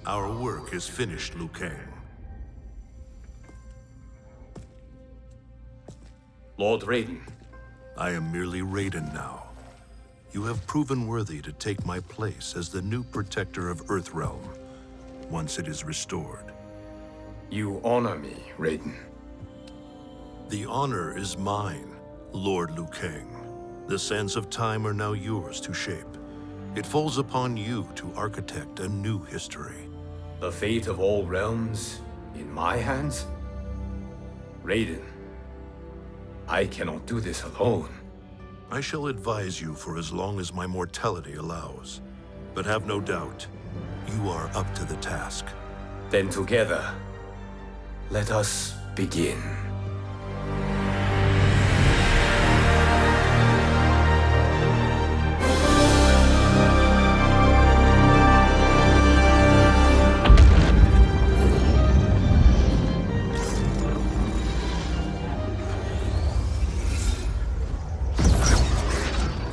Our work is finished, Liu Kang. Lord Raiden, I am merely Raiden now. You have proven worthy to take my place as the new protector of Earthrealm, once it is restored. you honor me, Raiden. The honor is mine, Lord Liu Kang. The sands of time are now yours to shape. It falls upon you to architect a new history. The fate of all realms in my hands? Raiden, I cannot do this alone. I shall advise you for as long as my mortality allows. But have no doubt, you are up to the task. Then together, let us begin.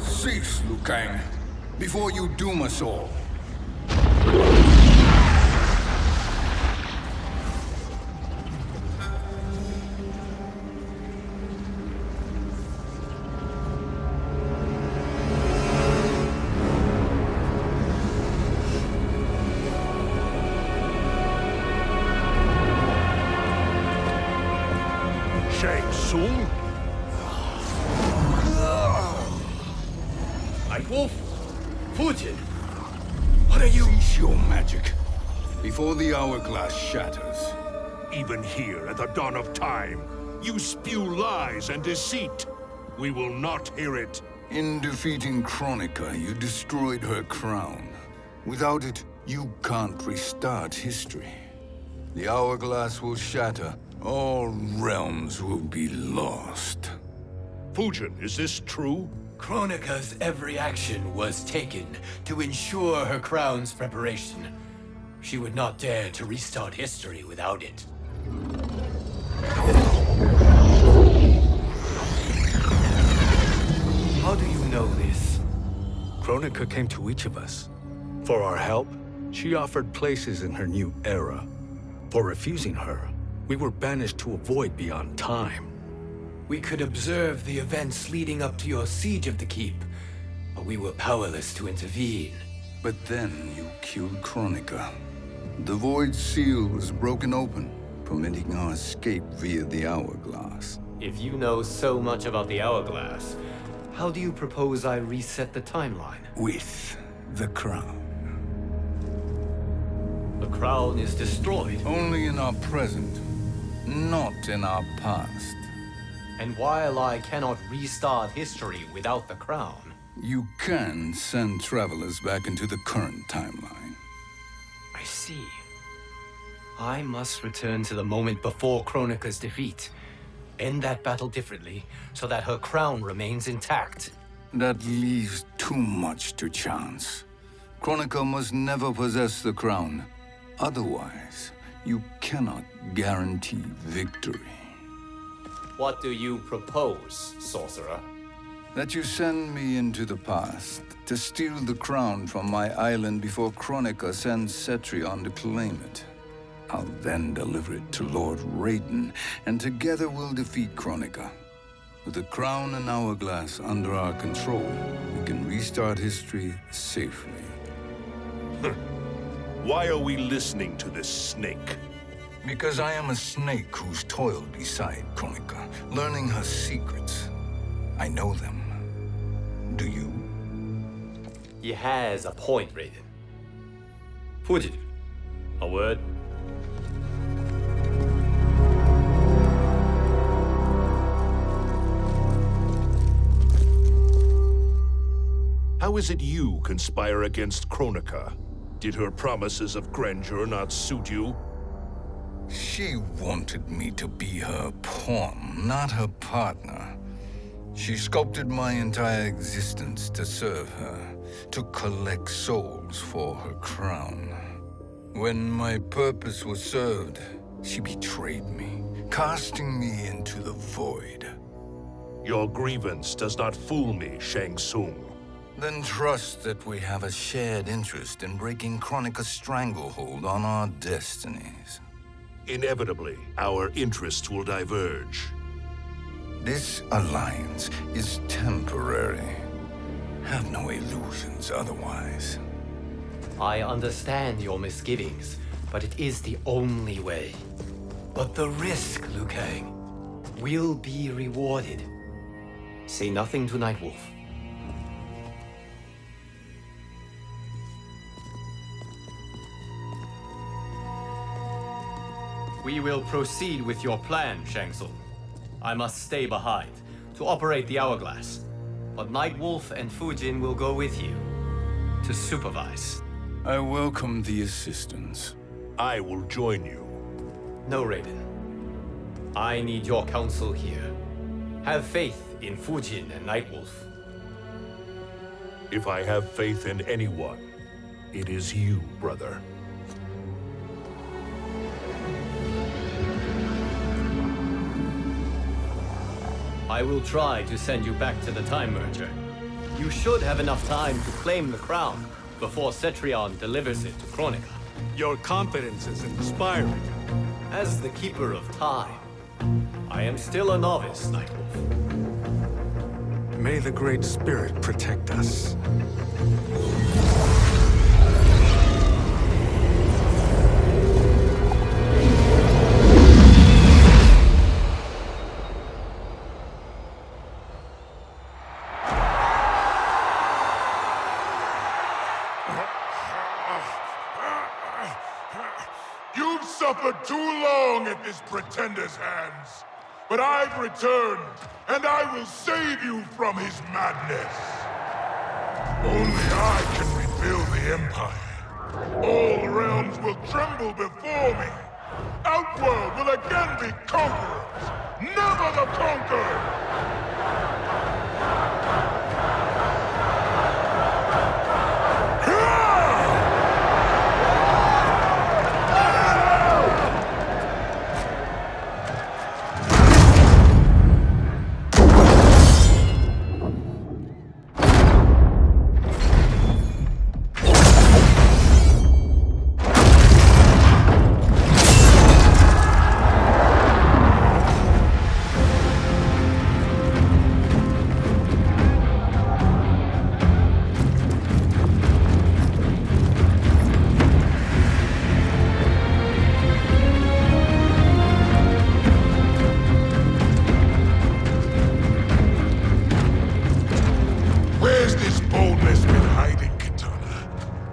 Cease, Liu Kang, before you doom us all. Shang Tsung? Wolf, Putin, what are you? Cease your magic, before the hourglass shatters. Even here at the dawn of time, you spew lies and deceit. We will not hear it. In defeating Kronika, you destroyed her crown. Without it, you can't restart history. The hourglass will shatter. All realms will be lost. Fujin, is this true? Kronika's every action was taken to ensure her crown's preparation. She would not dare to restart history without it. How do you know this? Kronika came to each of us. For our help, she offered places in her new era. For refusing her, we were banished to a void beyond time. We could observe the events leading up to your siege of the keep, but we were powerless to intervene. But then you killed Kronika. The Void Seal was broken open, permitting our escape via the hourglass. If you know so much about the hourglass, how do you propose I reset the timeline? With the crown. The crown is destroyed. Only in our present, not in our past. And while I cannot restart history without the crown, You can send travelers back into the current timeline. I see. I must return to the moment before Kronika's defeat. End that battle differently, so that her crown remains intact. That leaves too much to chance. Kronika must never possess the crown. Otherwise, you cannot guarantee victory. What do you propose, sorcerer? That you send me into the past to steal the crown from my island before Kronika sends Cetrion to claim it. I'll then deliver it to Lord Raiden, and together we'll defeat Kronika. With the crown and hourglass under our control, we can restart history safely. Why are we listening to this snake? Because I am a snake who's toiled beside Kronika, learning her secrets. I know them. Do you? He has a point, Raiden. Fujin, a word? How is it you conspire against Kronika? Did her promises of grandeur not suit you? She wanted me to be her pawn, not her partner. She sculpted my entire existence to serve her, to collect souls for her crown. When my purpose was served, she betrayed me, casting me into the void. Your grievance does not fool me, Shang Tsung. Then trust that we have a shared interest in breaking Kronika's stranglehold on our destinies. Inevitably, our interests will diverge. This alliance is temporary. Have no illusions otherwise. I understand your misgivings, but it is the only way. But the risk, Liu Kang, will be rewarded. Say nothing to Nightwolf. We will proceed with your plan, Shang Tsung. I must stay behind to operate the hourglass. But Nightwolf and Fujin will go with you to supervise. I welcome the assistance. I will join you. No, Raiden. I need your counsel here. Have faith in Fujin and Nightwolf. If I have faith in anyone, it is you, brother. I will try to send you back to the Time Merger. You should have enough time to claim the crown before Cetrion delivers it to Kronika. Your confidence is inspiring. As the Keeper of Time, I am still a novice, Nightwolf. May the Great Spirit protect us. You've suffered too long at this pretender's hands. But I've returned, and I will save you from his madness. Only I can rebuild the Empire. All realms will tremble before me. Outworld will again be conquerors, never the conquered!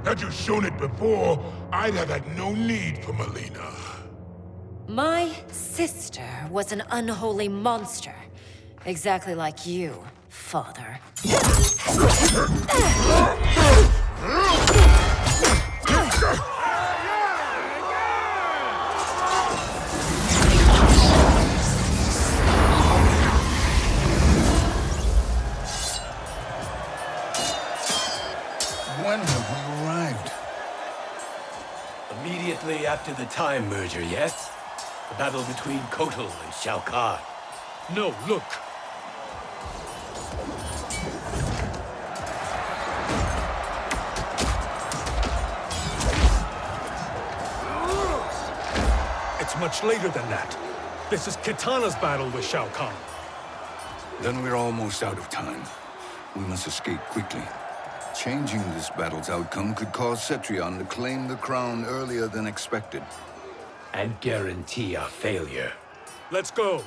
Had you shown it before, I'd have had no need for Melina. My sister was an unholy monster. Exactly like you, father. When have we arrived? Immediately after the Time Merger, yes? The battle between Kotal and Shao Kahn. No, look! It's much later than that. This is Kitana's battle with Shao Kahn. Then we're almost out of time. We must escape quickly. Changing this battle's outcome could cause Cetrion to claim the crown earlier than expected. And guarantee our failure. Let's go!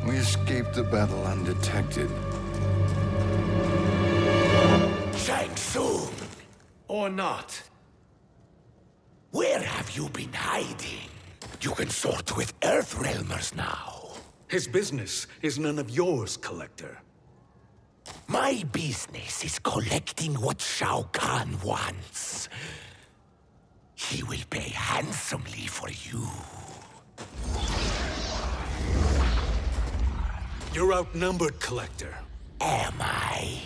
We escaped the battle undetected. Shang Tsung! Or not. Where have you been hiding? You can sort with Earthrealmers now. His business is none of yours, Collector. My business is collecting what Shao Kahn wants. He will pay handsomely for you. You're outnumbered, Collector. Am I?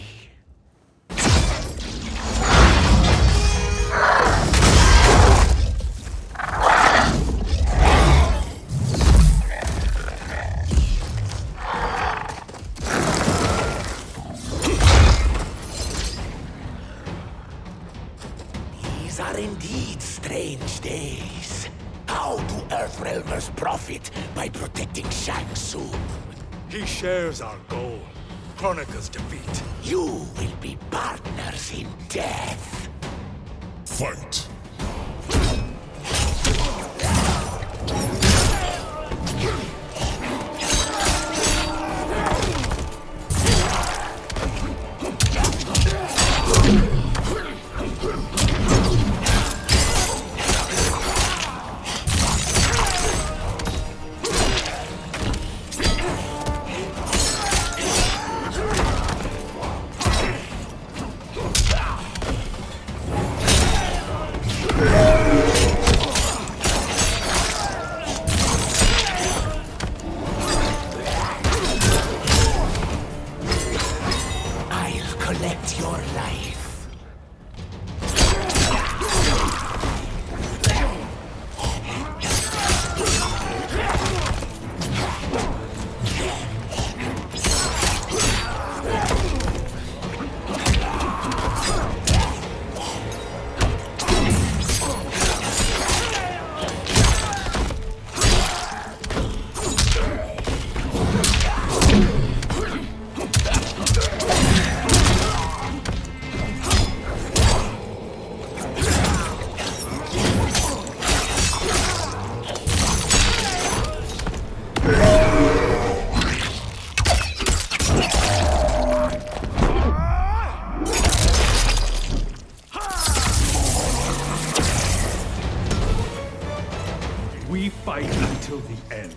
These are indeed strange days. How do Earthrealmers profit by protecting Shang Tsung? He shares our goal. Kronika's defeat. You will be partners in death. Fight! I'll collect your life. We fight until the end.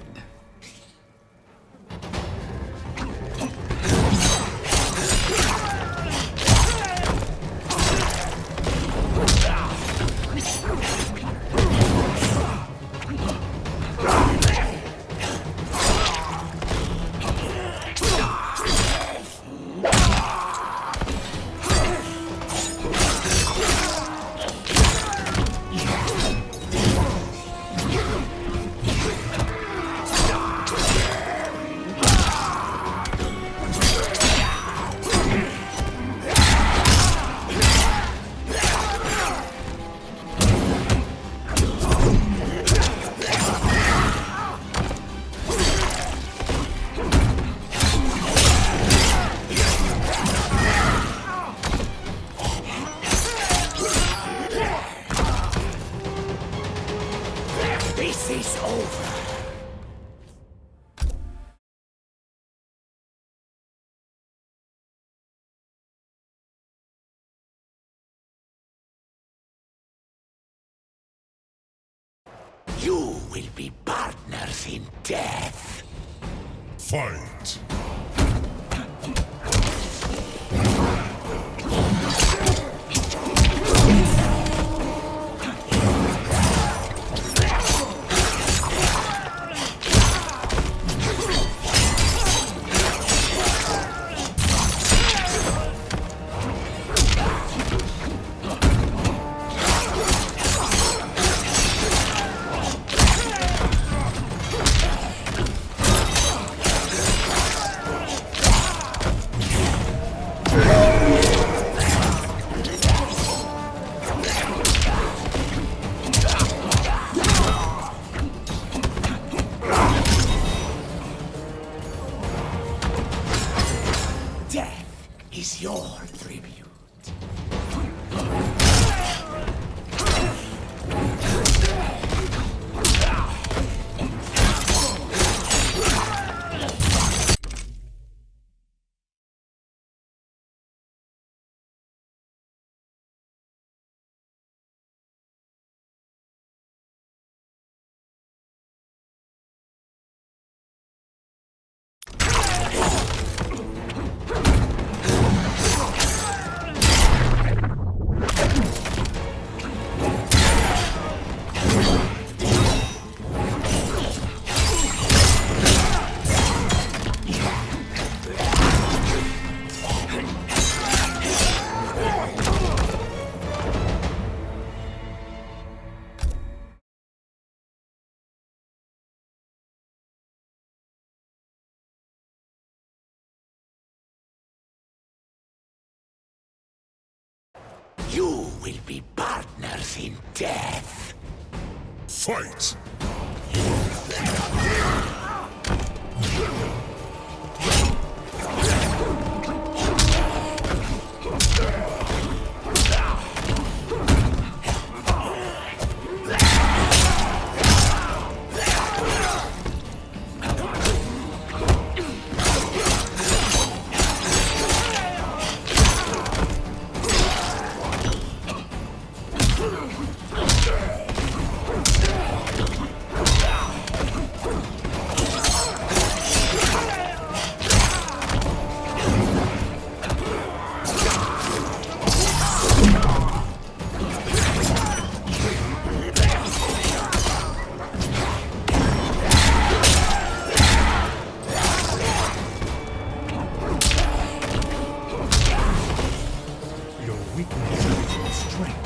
This is over. You will be partners in death. Fight! Death is your tribute. You will be partners in death. Fight! Your weakness is your strength.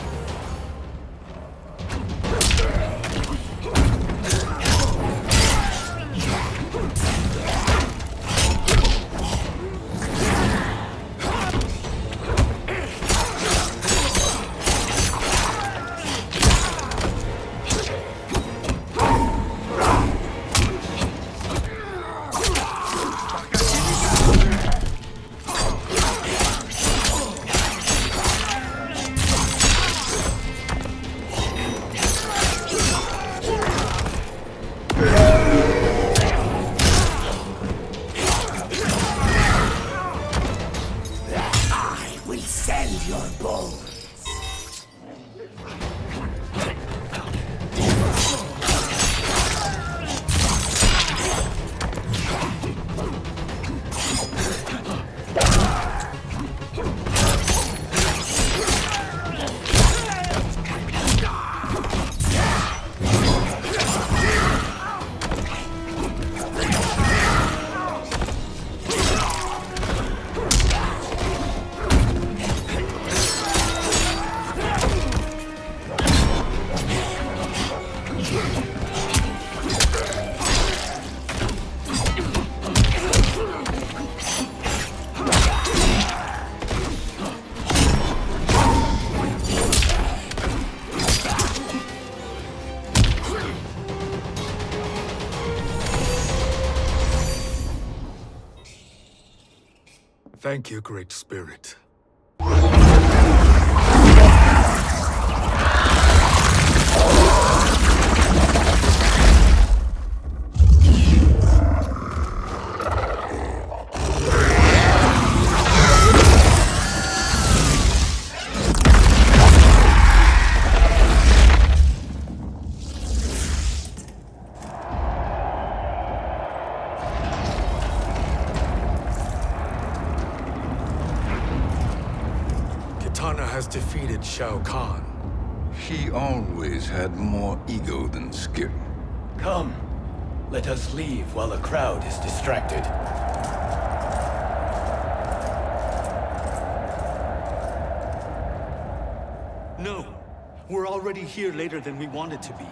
I will sell your bones. Thank you, Great Spirit. Kitana has defeated Shao Kahn. He always had more ego than skill. Come, let us leave while the crowd is distracted. No, we're already here later than we wanted to be.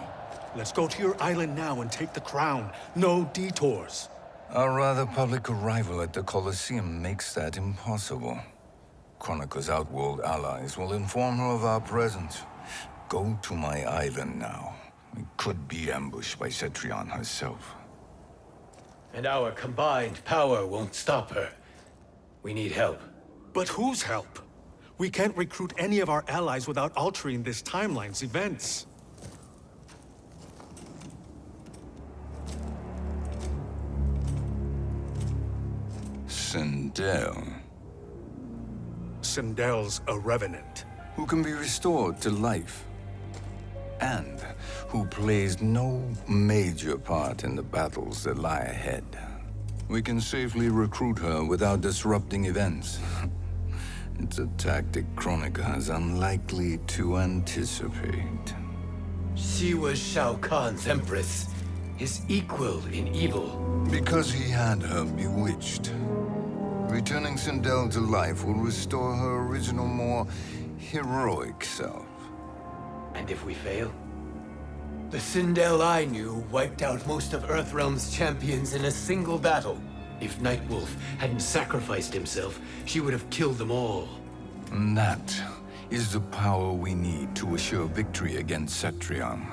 Let's go to your island now and take the crown. No detours. Our rather public arrival at the Colosseum makes that impossible. Kronika's outworld allies will inform her of our presence. Go to my island now. We could be ambushed by Cetrion herself. And our combined power won't stop her. We need help. But whose help? We can't recruit any of our allies without altering this timeline's events. Sindel, Sindel's a revenant. who can be restored to life, and who plays no major part in the battles that lie ahead. We can safely recruit her without disrupting events. It's a tactic Kronika is unlikely to anticipate. She was Shao Kahn's empress, his equal in evil. Because he had her bewitched. Returning Sindel to life will restore her original, more heroic self. And if we fail? The Sindel I knew wiped out most of Earthrealm's champions in a single battle. If Nightwolf hadn't sacrificed himself, she would have killed them all. And that is the power we need to assure victory against Cetrion.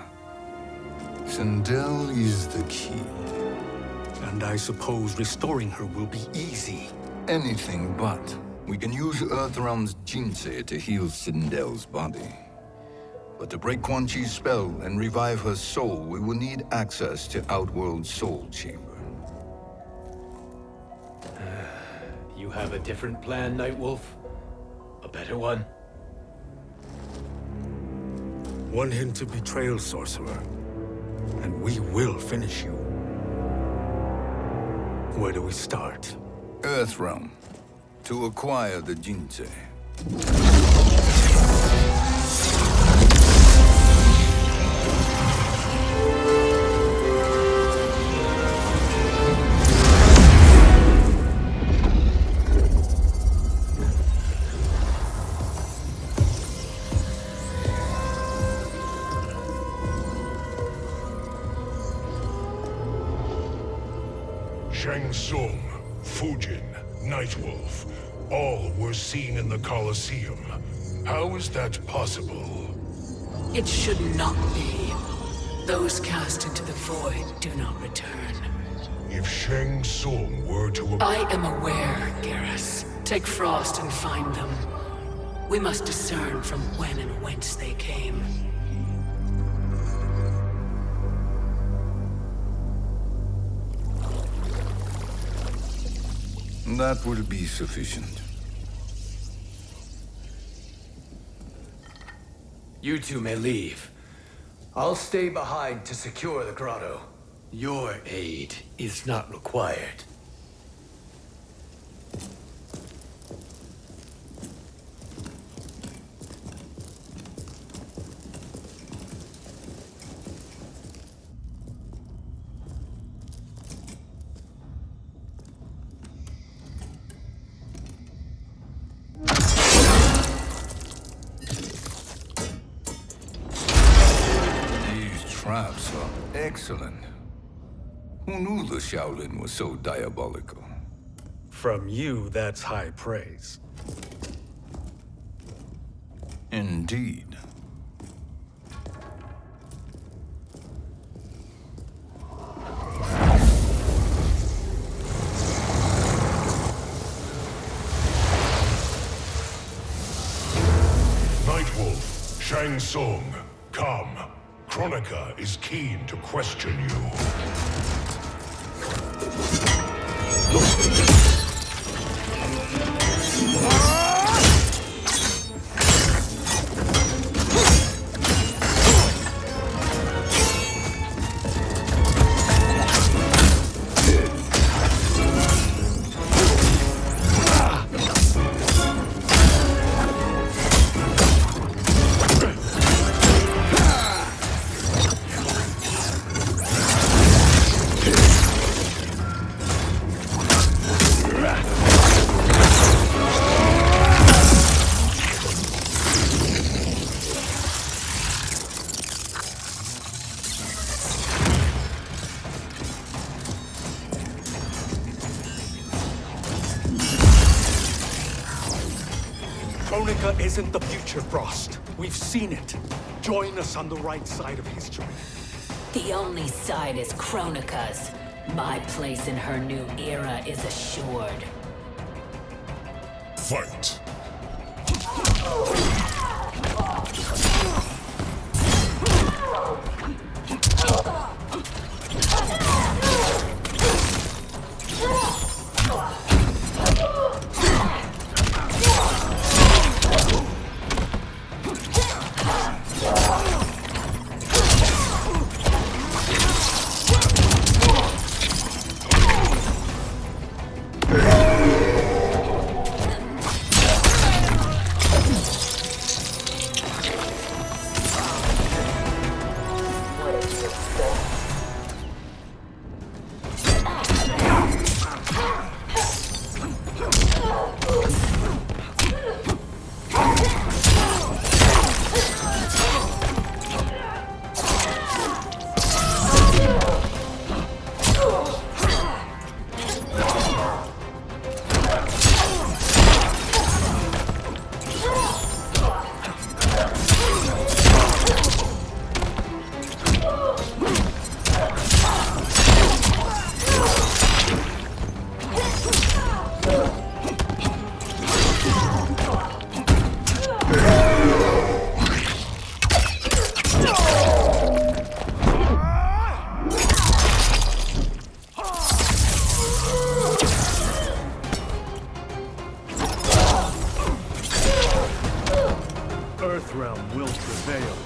Sindel is the key. And I suppose restoring her will be easy. Anything but. We can use Earthrealm's Jinsei to heal Sindel's body. But to break Quan Chi's spell and revive her soul, we will need access to Outworld's Soul Chamber. You have a different plan, Nightwolf? A better one? Want him to betrayal, Sorcerer. And we will finish you. Where do we start? Earthrealm. To acquire the Jinsei. Shang Tsung, Fujin, Nightwolf, all were seen in the Colosseum. How is that possible? It should not be. Those cast into the void do not return. If Shang Tsung were to... I am aware, Garrus. Take Frost and find them. We must discern from when and whence they came. That will be sufficient. You two may leave. I'll stay behind to secure the grotto. Your aid is not required. Traps are excellent. Who knew the Shaolin was so diabolical? From you, that's high praise. Indeed. Nightwolf, Shang Tsung, come. Kronika is keen to question you. Kronika isn't the future, Frost. We've seen it. Join us on the right side of history. The only side is Kronika's. My place in her new era is assured. Fight. realm will prevail.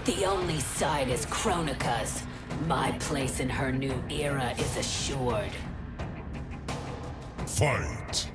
The only side is Kronika's. My place in her new era is assured. Fight!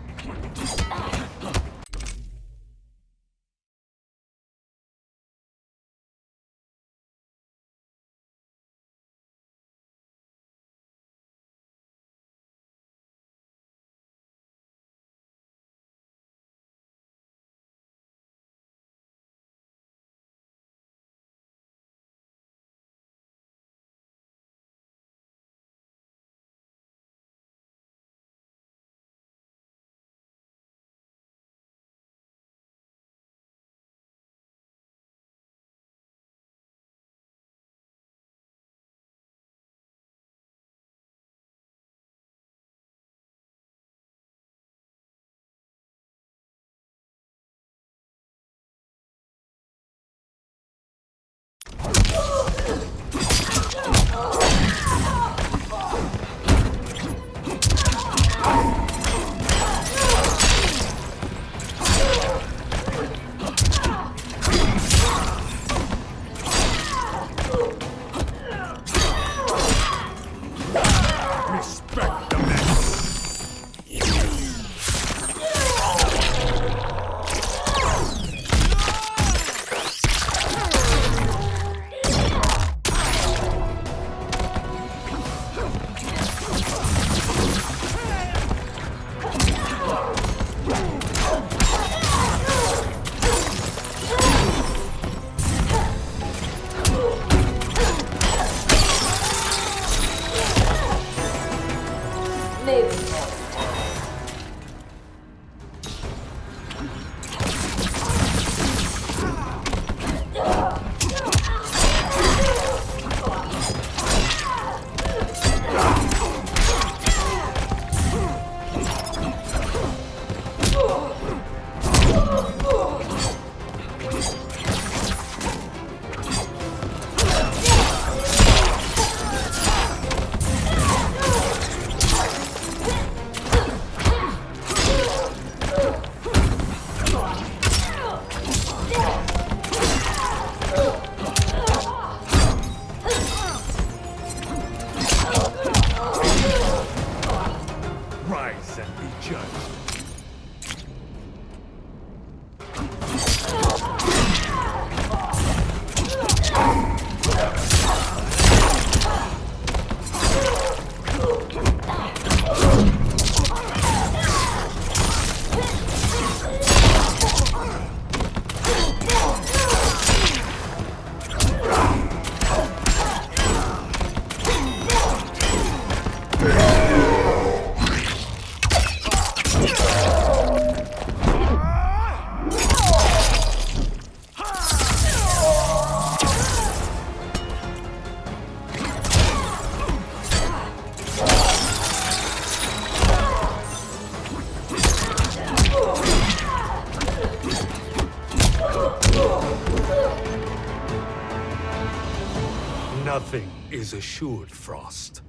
Nothing is assured, Frost.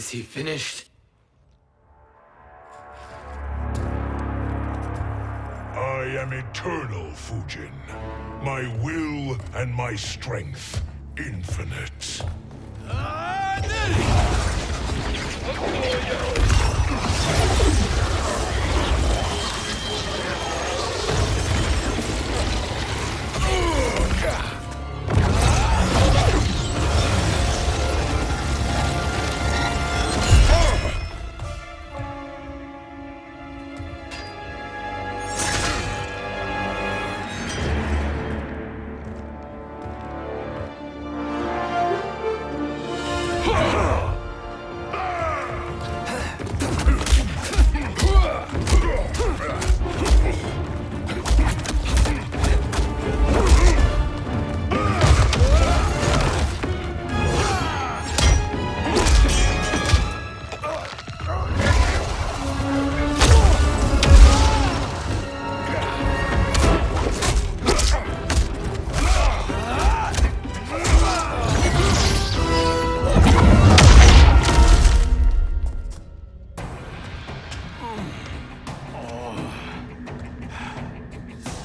Is he finished? I am eternal, Fujin. My will and my strength infinite.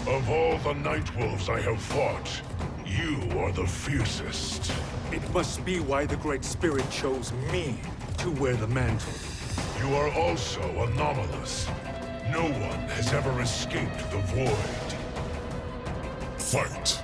Of all the Nightwolves I have fought, you are the fiercest. It must be why the Great Spirit chose me to wear the mantle. You are also anomalous. No one has ever escaped the void. Fight!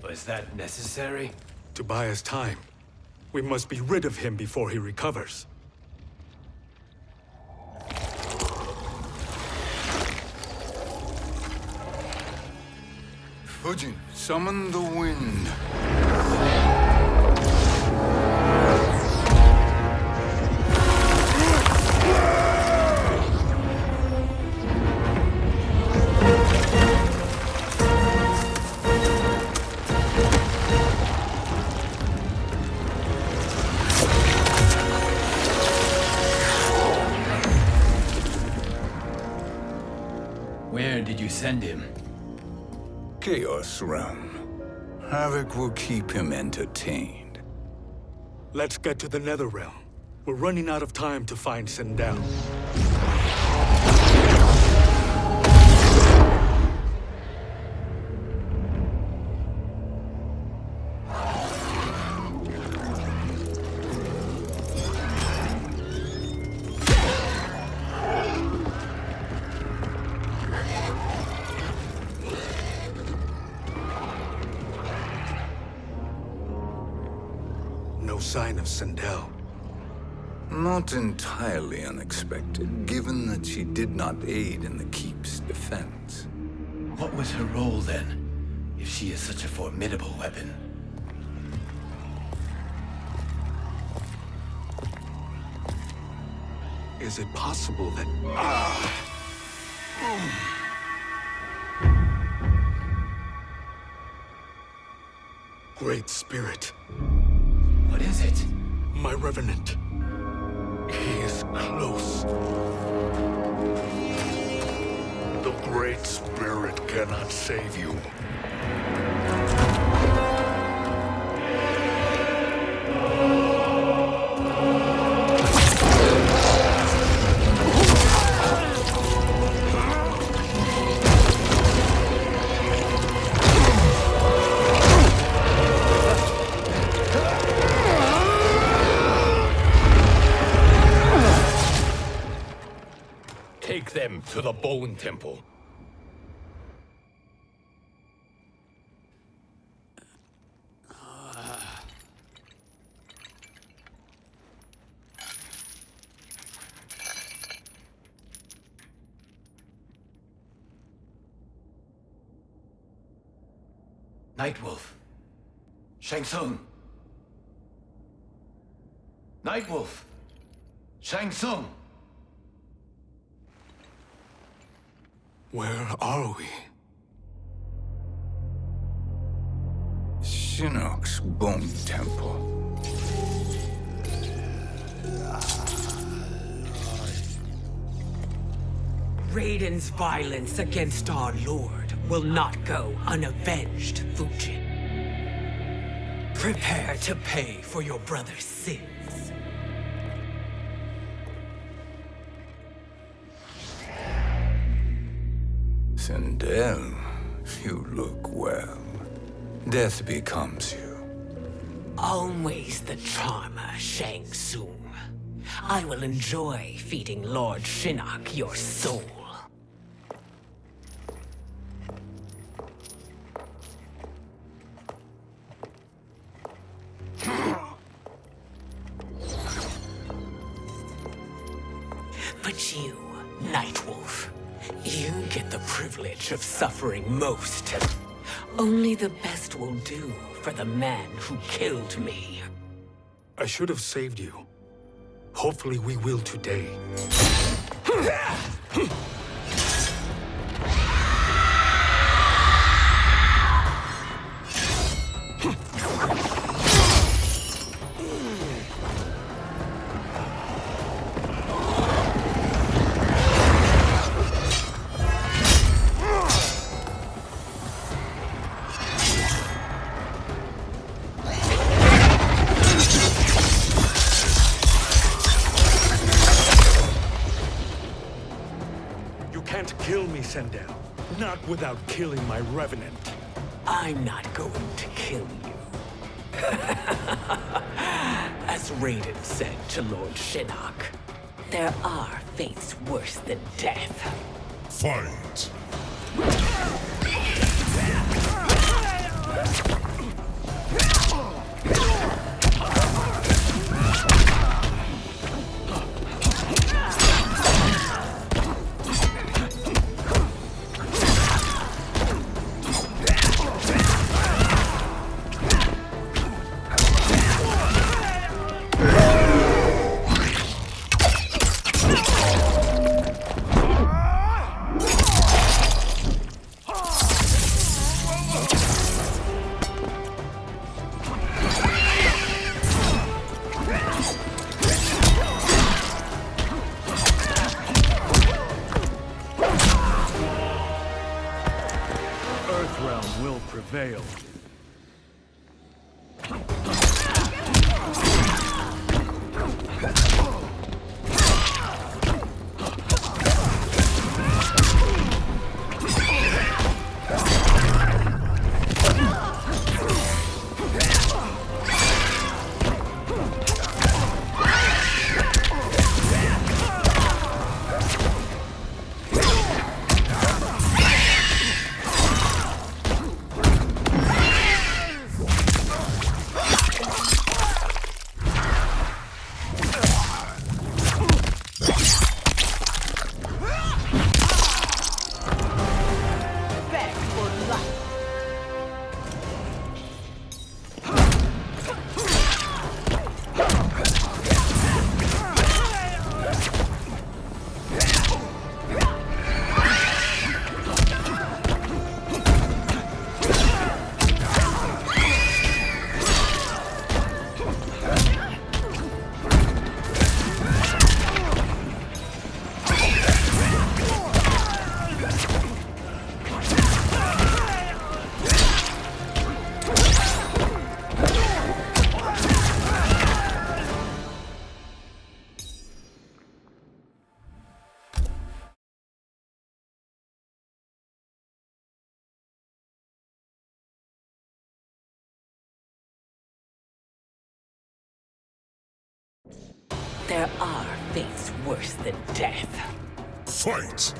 Was that necessary? To buy us time. We must be rid of him before he recovers. Fujin, summon the wind. you send him? Chaos Realm. Havoc will keep him entertained. Let's get to the Netherrealm. We're running out of time to find Sindel. No sign of Sindel. Not entirely unexpected, given that she did not aid in the Keep's defense. What was her role then, if she is such a formidable weapon? Is it possible that... Great Spirit. What is it? My Revenant. He is close. The Great Spirit cannot save you. Take them to the Bone Temple. Nightwolf. Shang Tsung. Nightwolf. Shang Tsung. Where are we? Shinnok's Bone Temple. Raiden's violence against our Lord will not go unavenged, Fujin. Prepare to pay for your brother's sins. Sindel, you look well. Death becomes you. Always the charmer, Shang Tsung. I will enjoy feeding Lord Shinnok your soul. But you, Nightwolf, you get the privilege of suffering most. Only the best will do for the man who killed me. I should have saved you. Hopefully we will today. Kill me, Sindel. Not without killing my Revenant. I'm not going to kill you. As Raiden said to Lord Shinnok, there are fates worse than death. Fight! prevail. There are fates worse than death. Fight!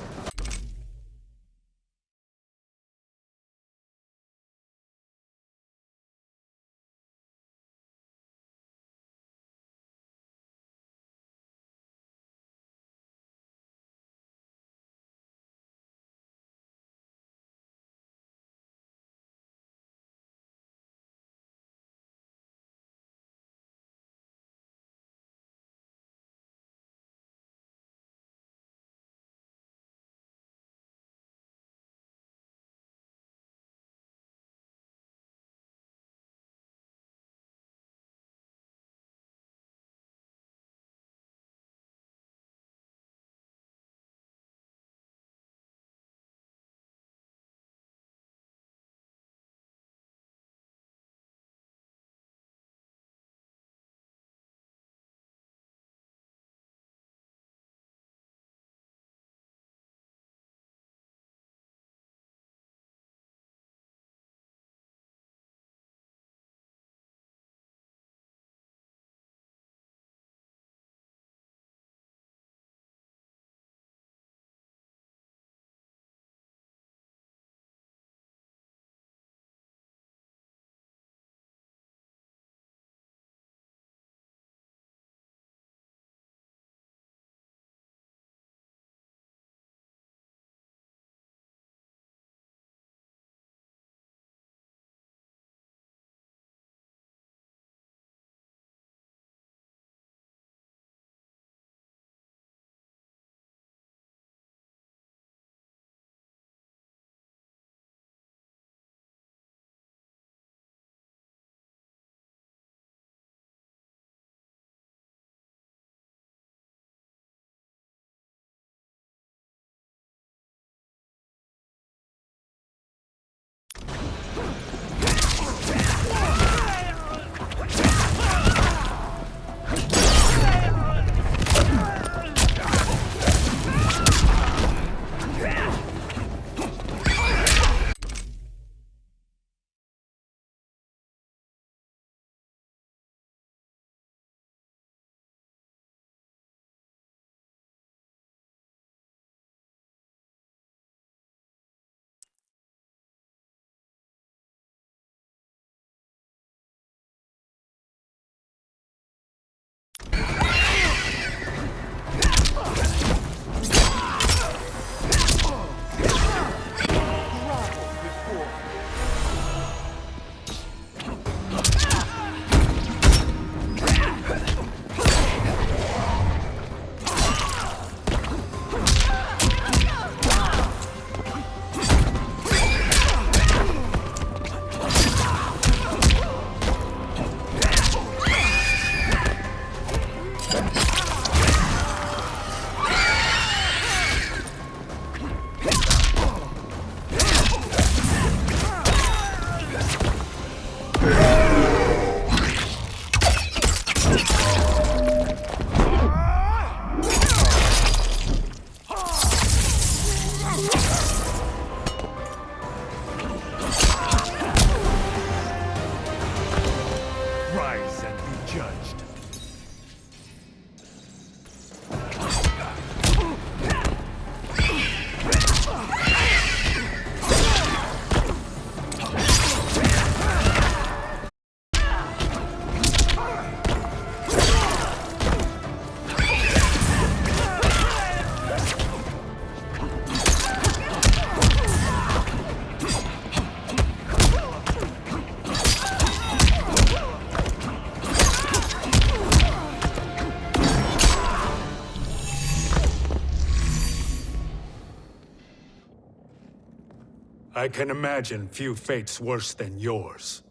I can imagine few fates worse than yours.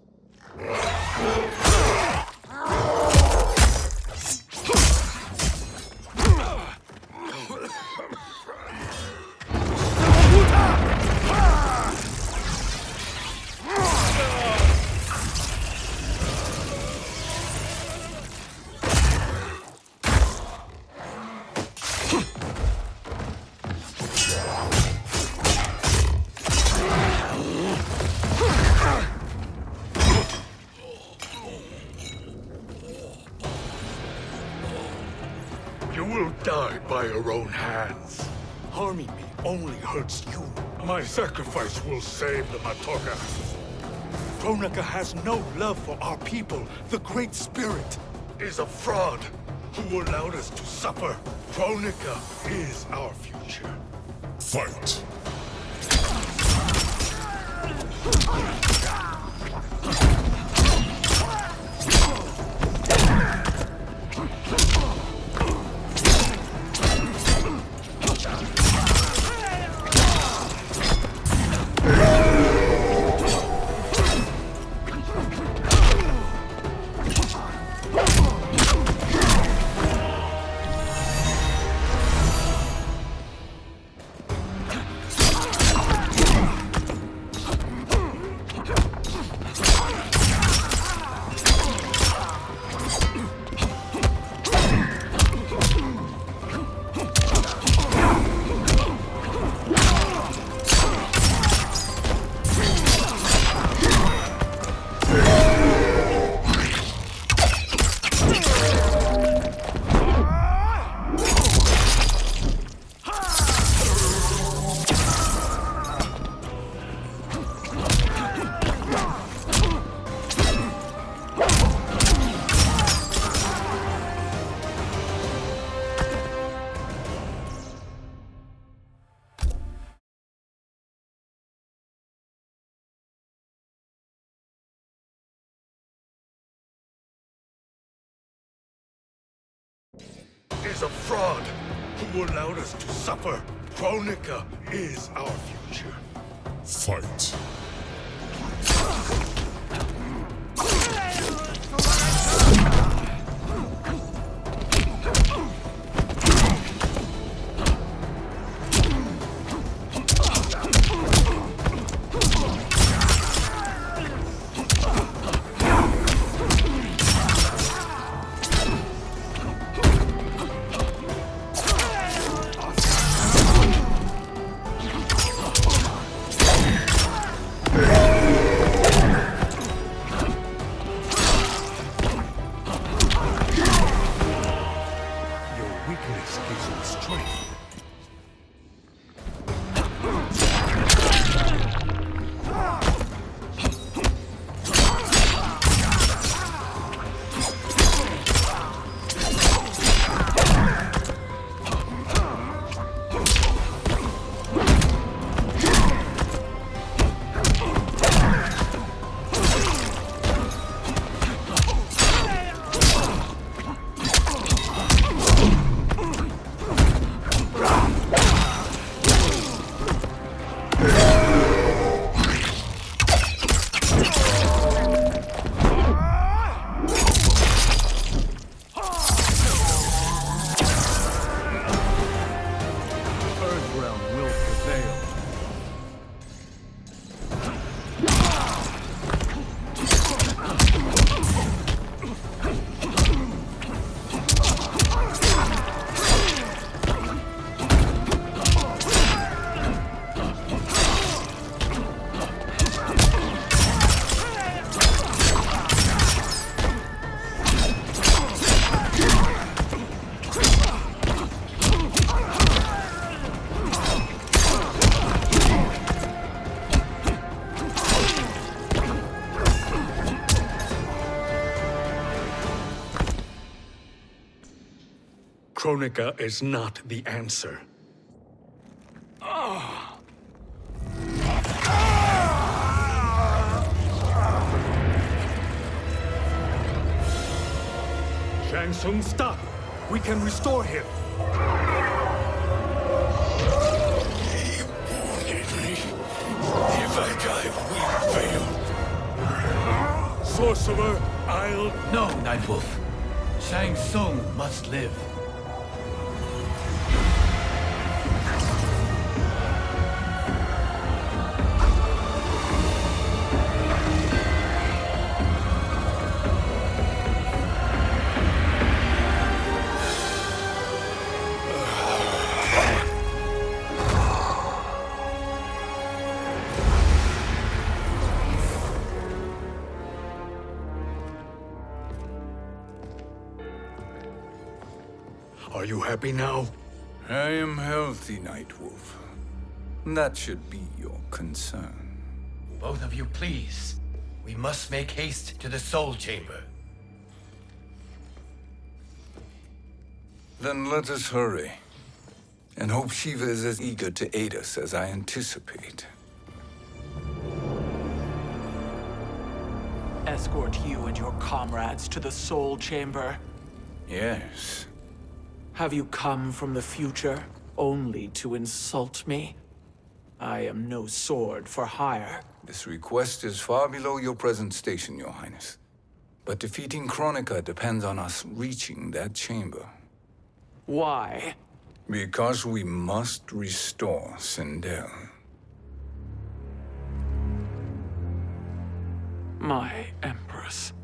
You will die by your own hands. Harming me only hurts you. My sacrifice will save the Matoka. Kronika has no love for our people. The Great Spirit Is a fraud who allowed us to suffer. Kronika is our future. Fight! Is a fraud who allowed us to suffer. Kronika is our future. Fight! weakness gives you strength. Kronika is not the answer. Shang Tsung, stop! We can restore him! He wanted me. That guy will fail. Sorcerer, I'll... No, Nightwolf. Shang Tsung must live. Are you happy now? I am healthy, Nightwolf. That should be your concern. Both of you, please. We must make haste to the Soul Chamber. Then let us hurry. And hope Shiva is as eager to aid us as I anticipate. Escort you and your comrades to the Soul Chamber. Yes. Have you come from the future only to insult me? I am no sword for hire. This request is far below your present station, Your Highness. But defeating Kronika depends on us reaching that chamber. Why? Because we must restore Sindel. My Empress.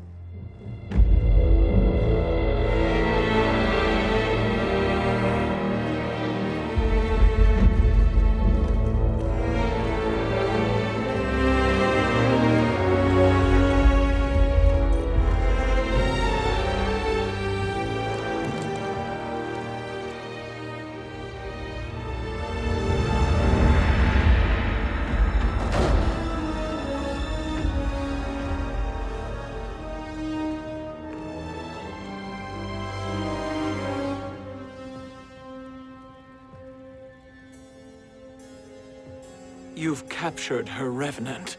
You've captured her revenant.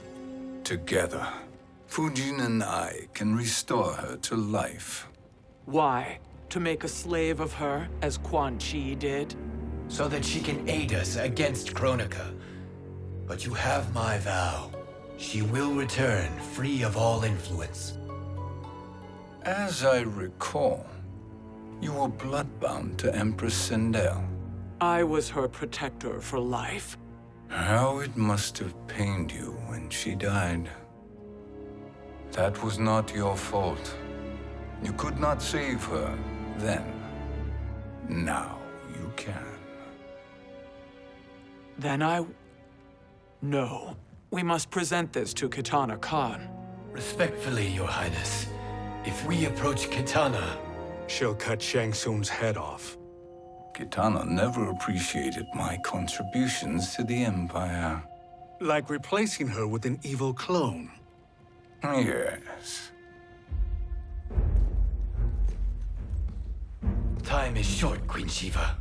Together, Fujin and I can restore her to life. Why? To make a slave of her, as Quan Chi did? So that she can aid us against Kronika. But you have my vow. She will return free of all influence. As I recall, you were bloodbound to Empress Sindel. I was her protector for life. How it must have pained you when she died. That was not your fault. You could not save her then. Now you can. Then No. We must present this to Kitana Khan. Respectfully, Your Highness, if we approach Kitana... She'll cut Shang Tsung's head off. Kitana never appreciated my contributions to the Empire. Like replacing her with an evil clone. Yes. Time is short, Queen Shiva.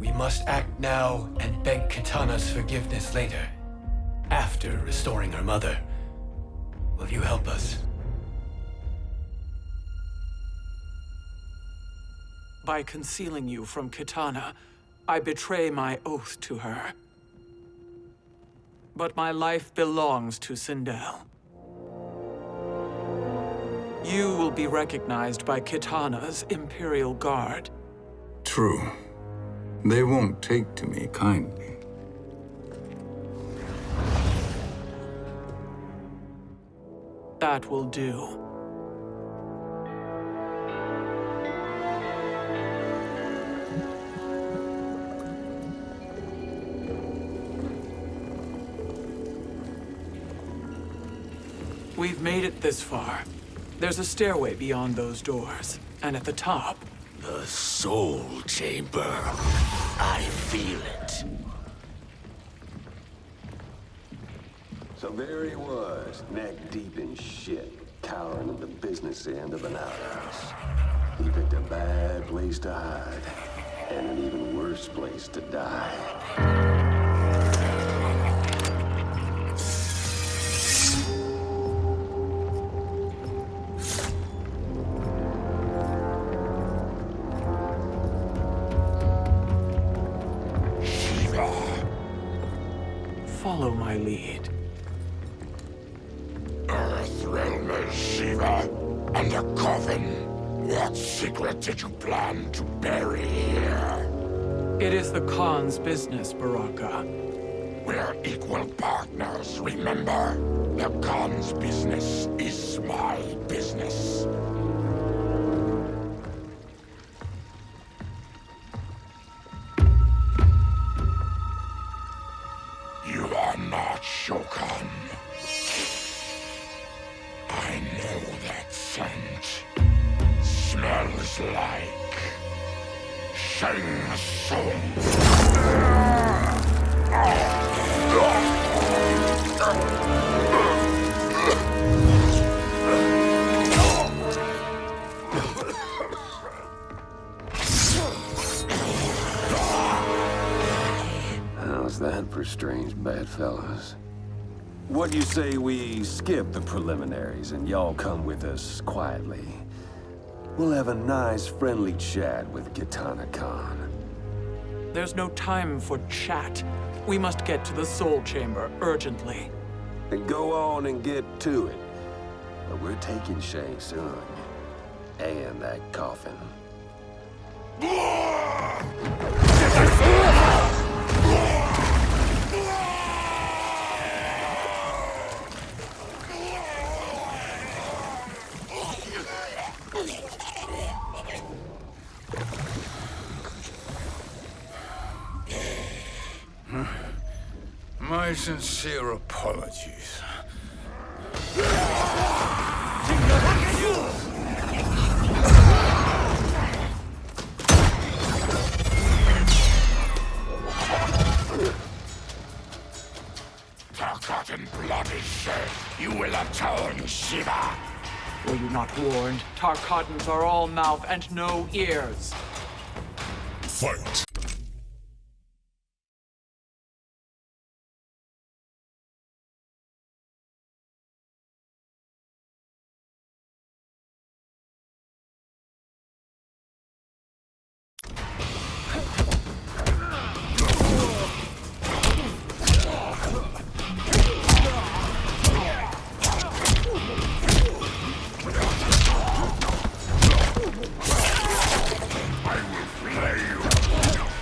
We must act now and beg Kitana's forgiveness later. After restoring her mother. Will you help us? By concealing you from Kitana, I betray my oath to her. But my life belongs to Sindel. You will be recognized by Kitana's Imperial Guard. True. They won't take to me kindly. That will do. We've made it this far. There's a stairway beyond those doors, and at the top... The Soul Chamber. I feel it. So there he was, neck deep in shit, cowering at the business end of an outhouse. He picked a bad place to hide, and an even worse place to die. Follow my lead. secret did you plan to bury here? It is the Khan's business, Baraka. We're equal partners, remember? The Khan's business is my business. You are not Shokan. I know that scent. Smells like Shang Tsung. How's that for strange bedfellows? What do you say we skip the preliminaries and y'all come with us quietly? We'll have a nice, friendly chat with Kitana Khan. There's no time for chat. We must get to the Soul Chamber urgently. And go on and get to it. But we're taking Shang Tsung. And that coffin. My sincere apologies. Tarkatan blood is shed. You will atone, Shiva. Were you not warned? Tarkatans are all mouth and no ears. Fight. I will flay you.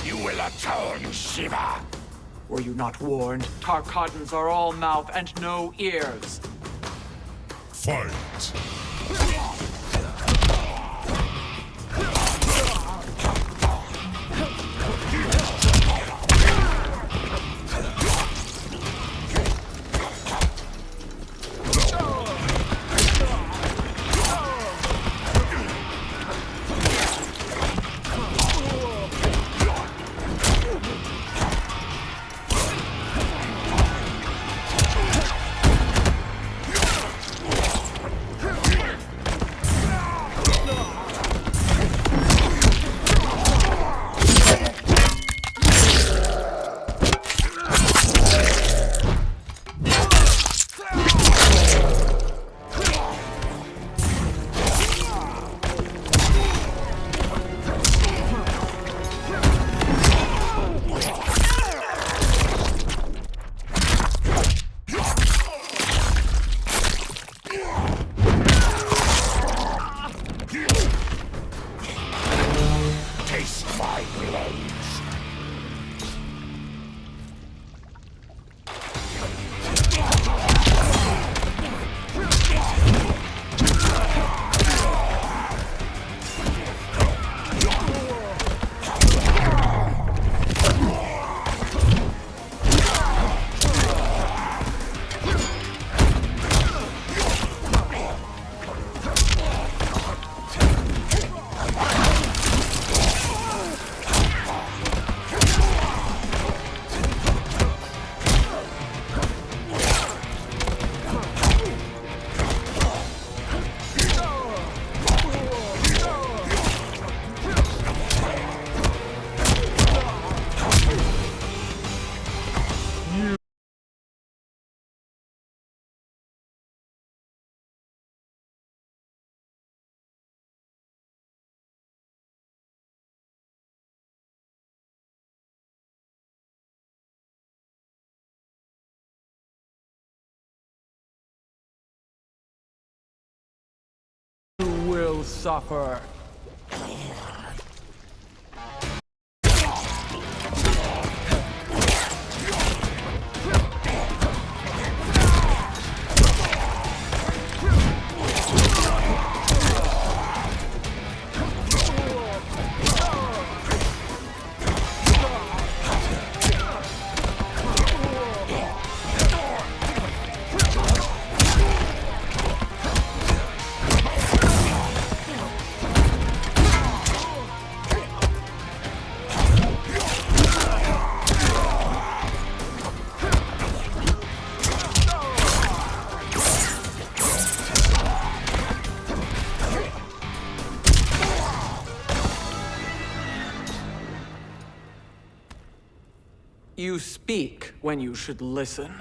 You will atone, Shiva! Were you not warned? Tarkatans are all mouth and no ears. Fight! Taste my blades! You will suffer. You speak when you should listen.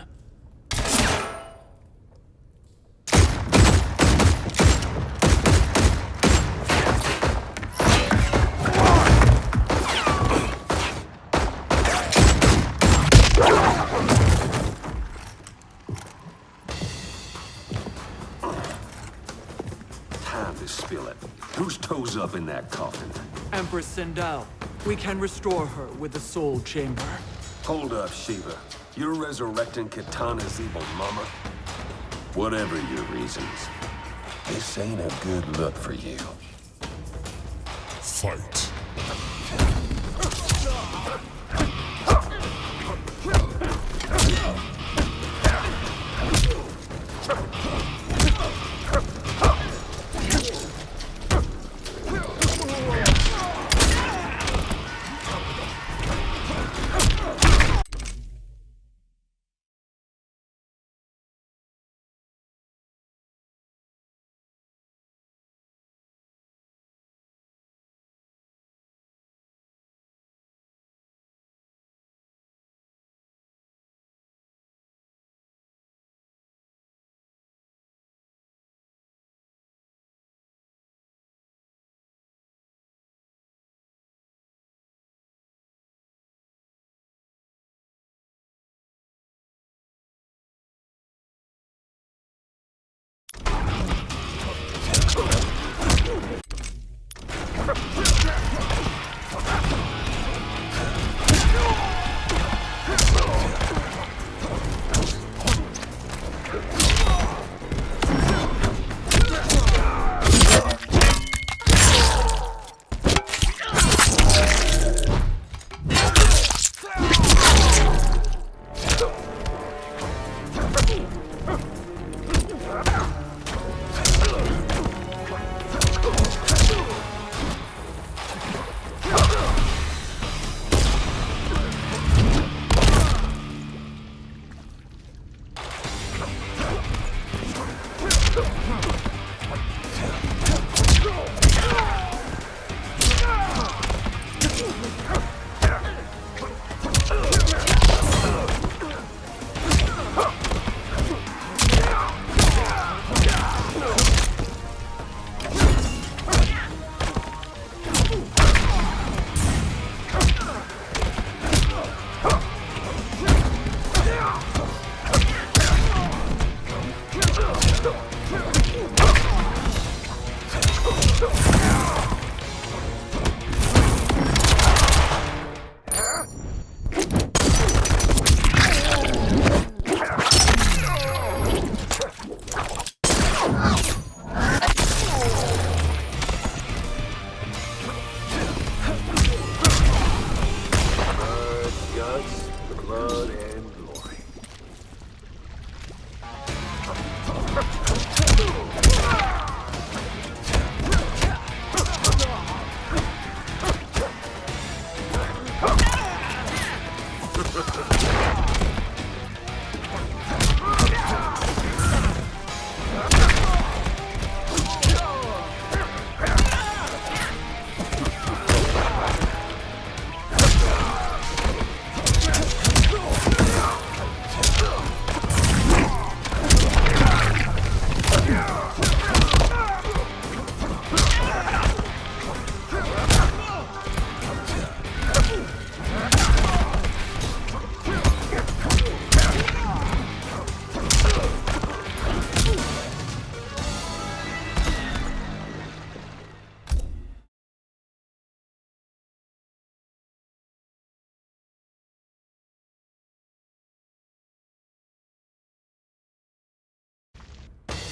Time to spill it. Whose toes up in that coffin? Empress Sindel, we can restore her with the Soul Chamber. Hold up, Shiva. You're resurrecting Kitana's evil mama? Whatever your reasons, this ain't a good look for you. Fight!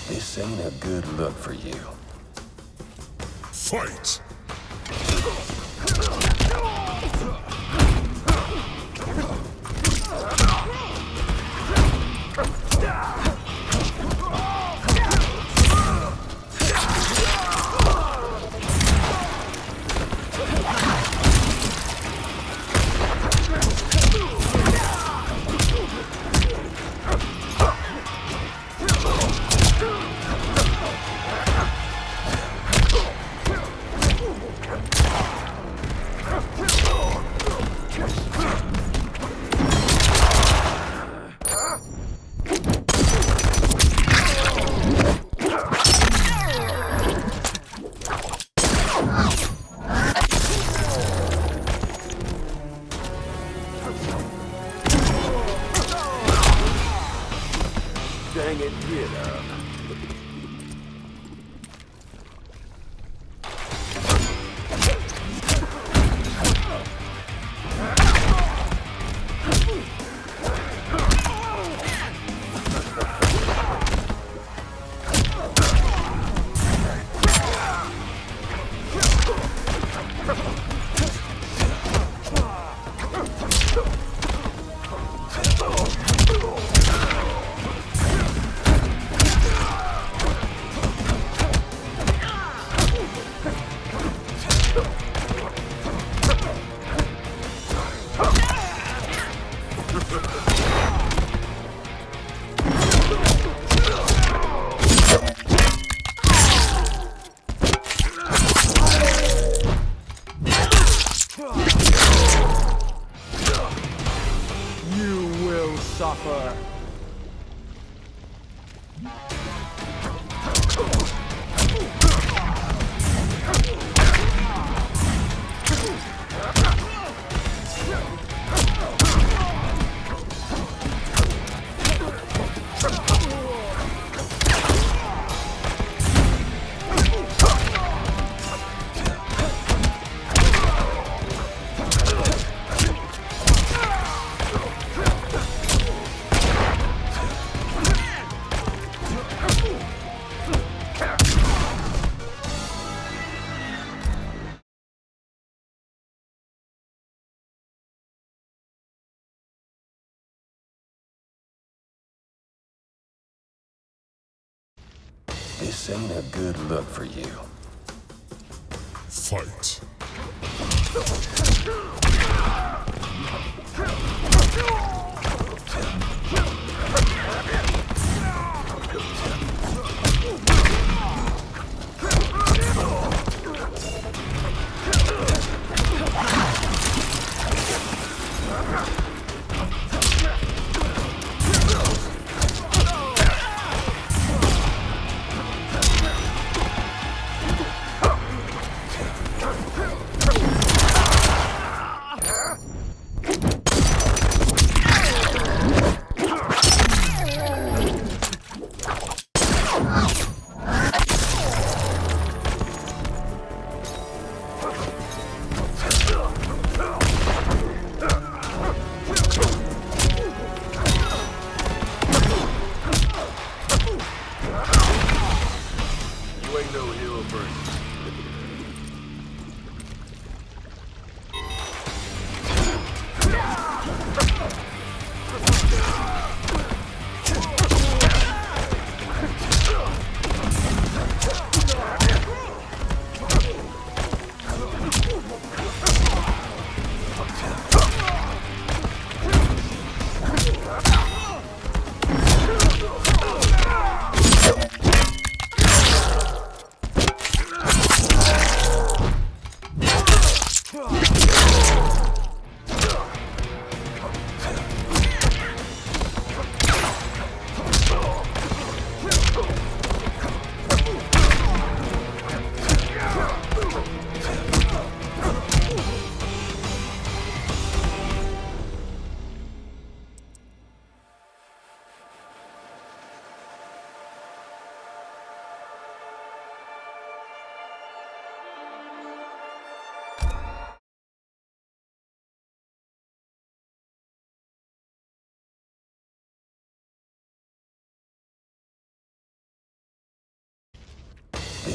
This ain't a good look for you. Fight! Dang it, get up. You will suffer. This ain't a good look for you. Fight!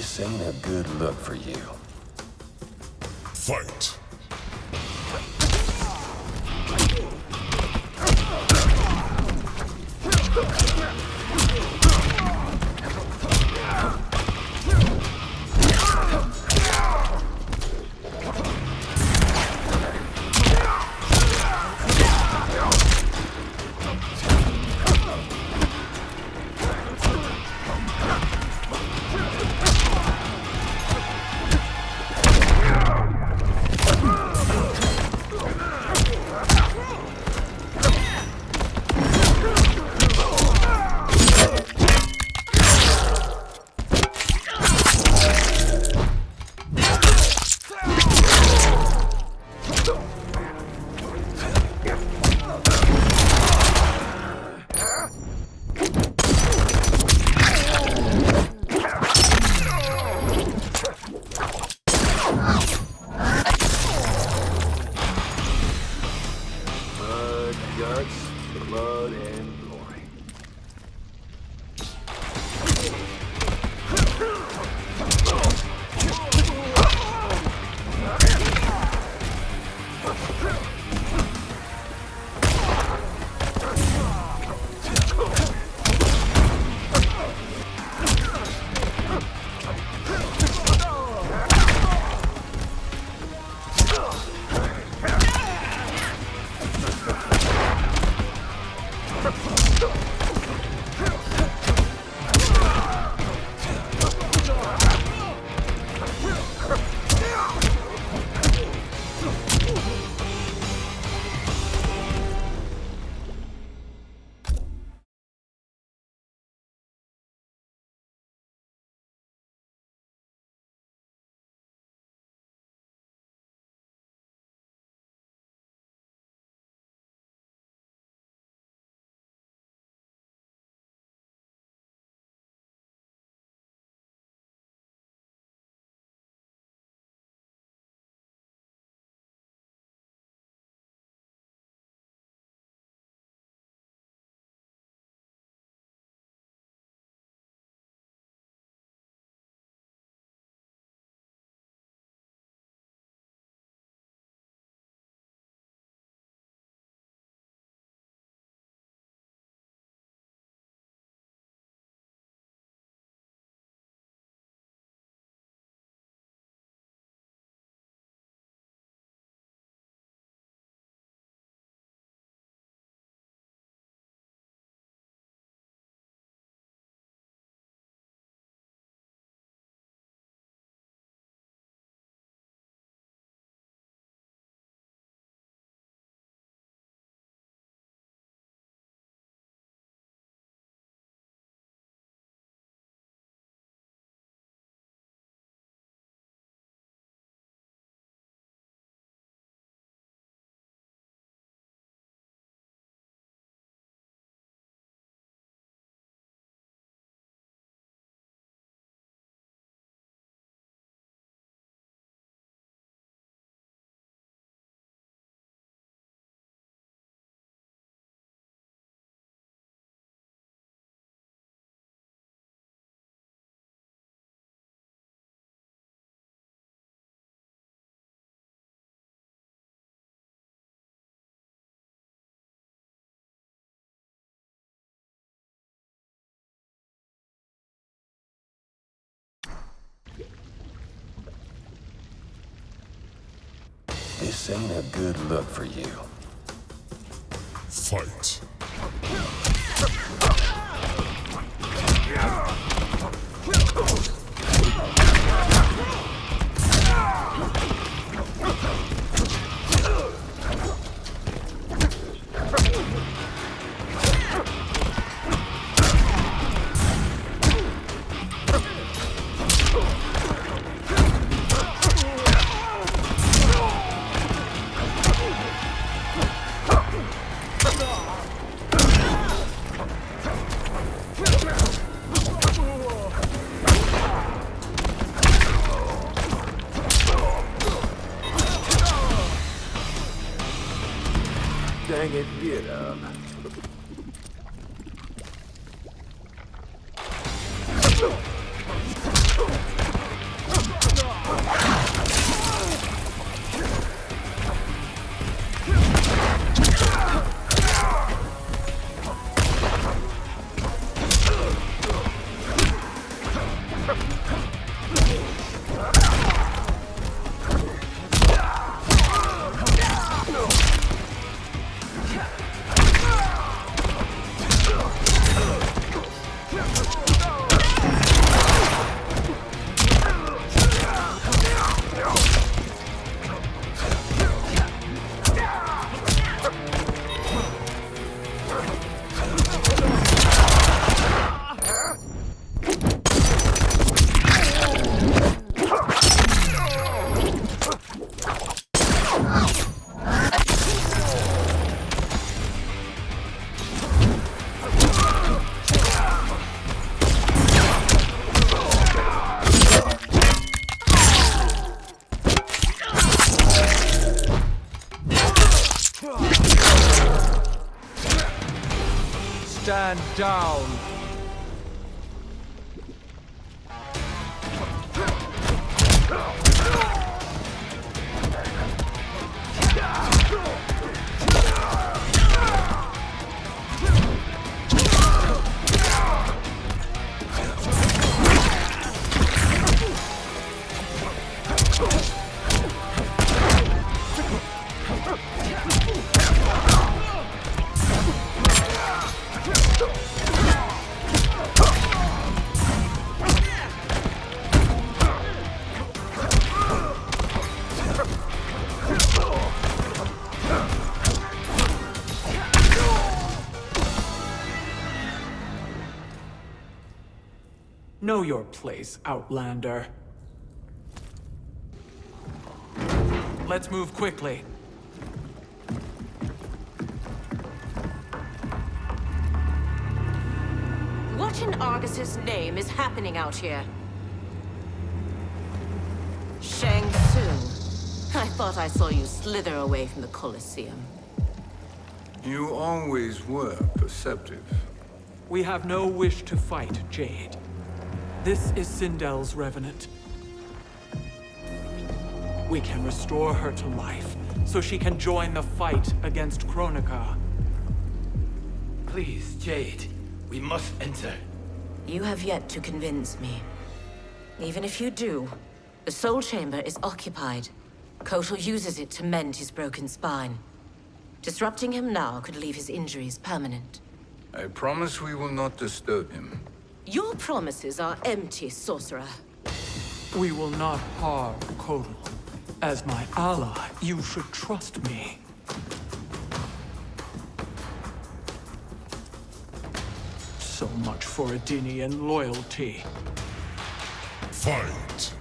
This ain't a good look for you. Fight! Guts, blood, and glory. This ain't a good look for you. Fight! Dang it, get up. stand down. Know your place, Outlander. Let's move quickly. What in Argus's name is happening out here? Shang Tsung. I thought I saw you slither away from the Colosseum. You always were perceptive. We have no wish to fight, Jade. This is Sindel's Revenant. We can restore her to life, so she can join the fight against Kronika. Please, Jade. We must enter. You have yet to convince me. Even if you do, the Soul Chamber is occupied. Kotal uses it to mend his broken spine. Disrupting him now could leave his injuries permanent. I promise we will not disturb him. Your promises are empty, sorcerer. We will not harm Kotal. As my ally, you should trust me. So much for Adenian loyalty. Fight!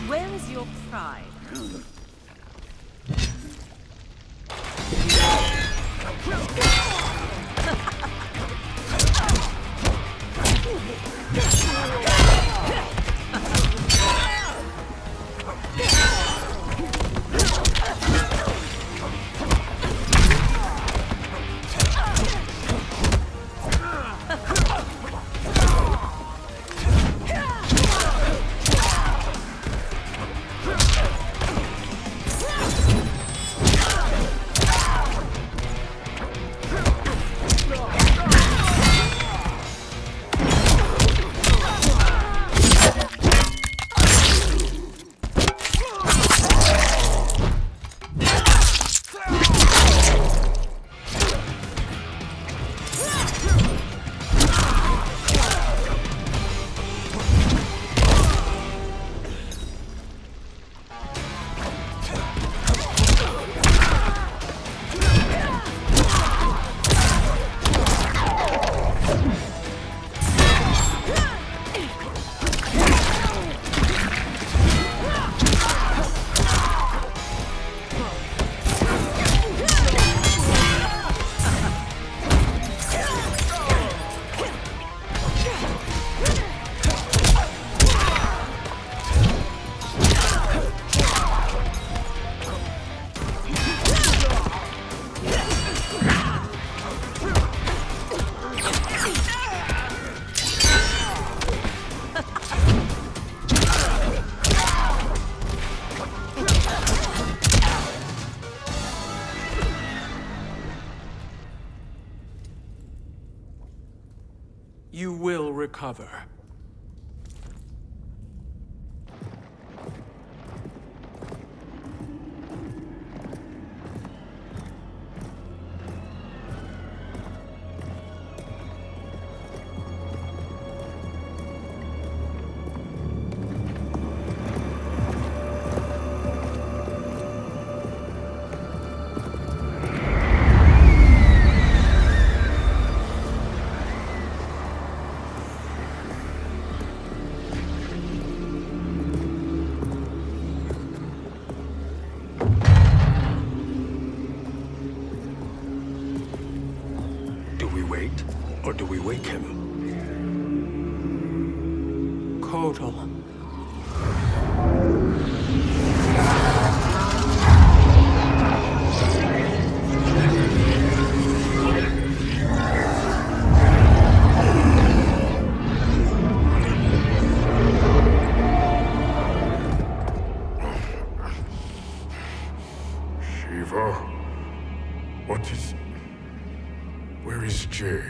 Where is your pride? You will recover. Or do we wake him? Kotal. Shiva? What is... Where is Jade?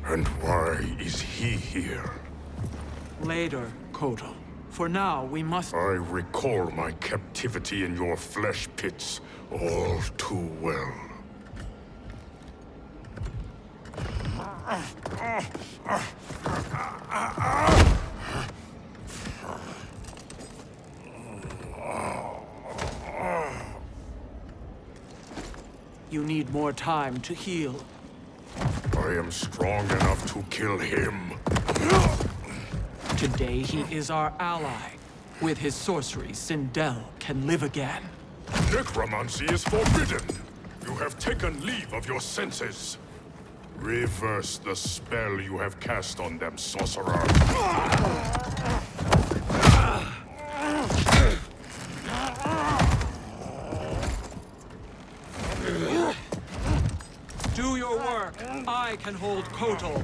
And why is he here? Later, Kotal. For now, we must... I recall my captivity in your flesh pits all too well. You need more time to heal. I am strong enough to kill him. Today, he is our ally. With his sorcery, Sindel can live again. Necromancy is forbidden. You have taken leave of your senses. Reverse the spell you have cast on them, sorcerer. Do your work. I can hold Kotal.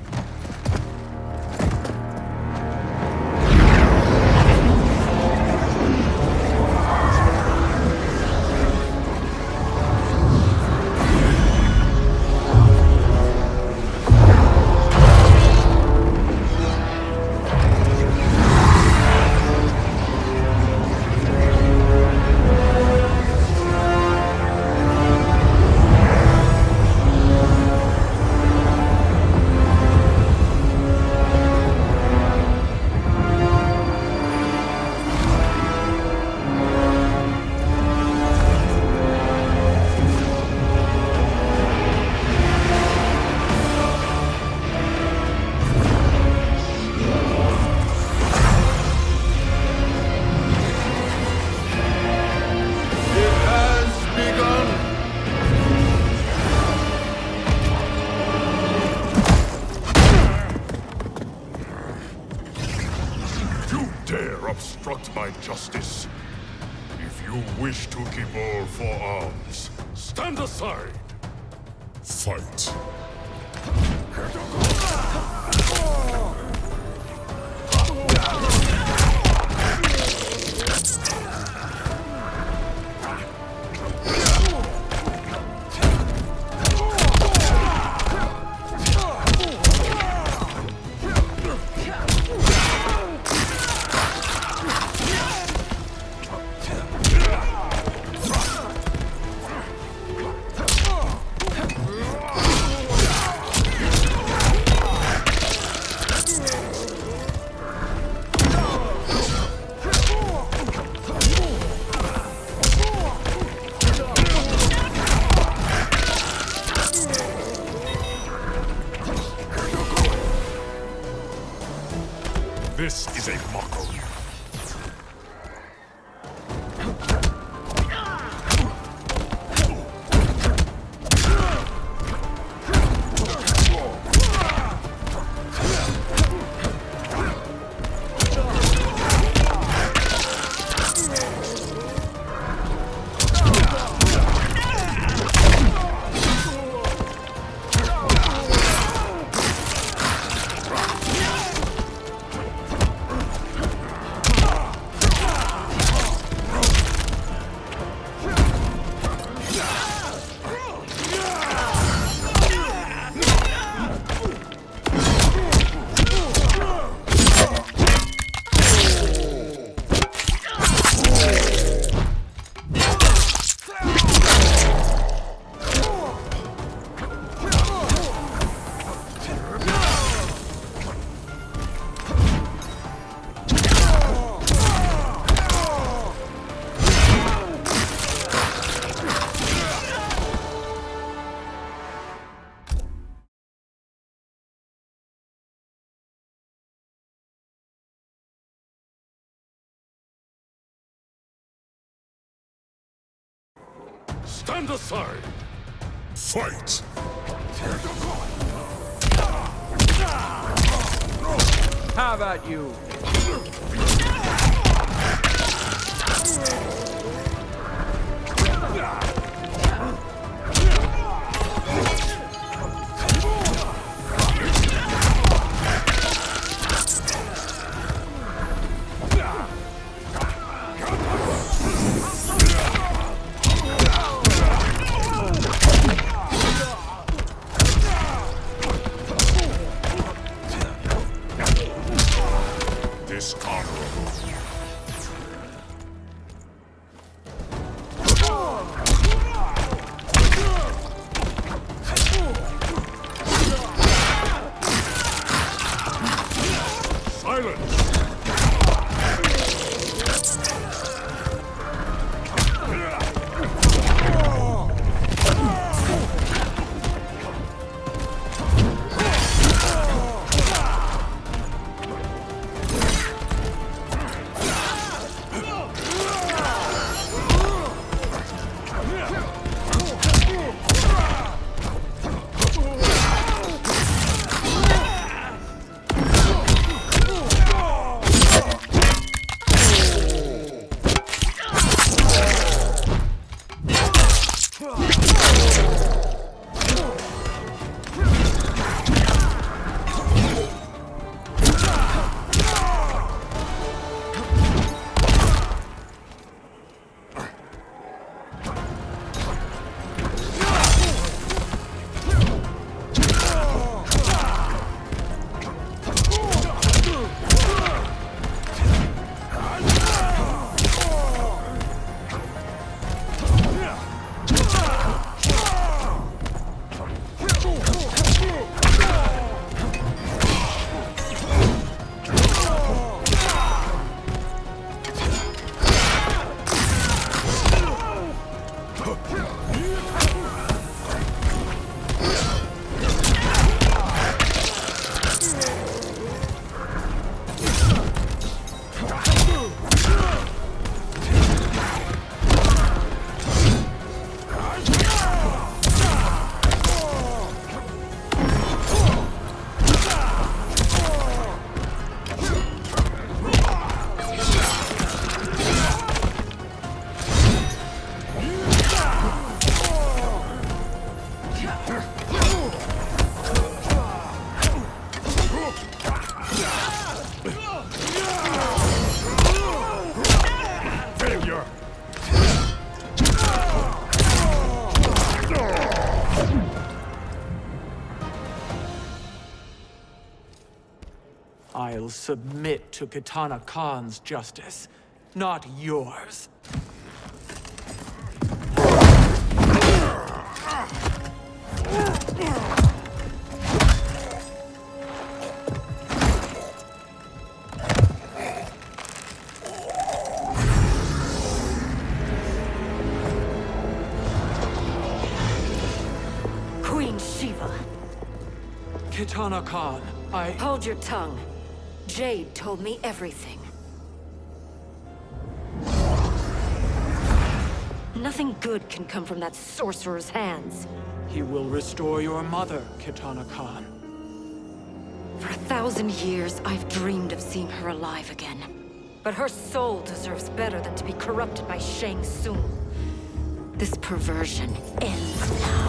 Obstruct my justice. If you wish to keep all four arms, stand aside. Fight. This is a mockery. Stand aside! Fight! Have at you! I'll submit to Kitana Khan's justice, not yours. Queen Shiva. Kitana Khan, Hold your tongue. Jade told me everything. Nothing good can come from that sorcerer's hands. He will restore your mother, Kitana Khan. For 1,000 years, I've dreamed of seeing her alive again. But her soul deserves better than to be corrupted by Shang Tsung. This perversion ends now.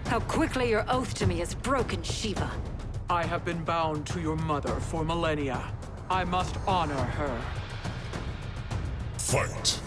How quickly your oath to me is broken, Shiva. I have been bound to your mother for millennia. I must honor her. Fight!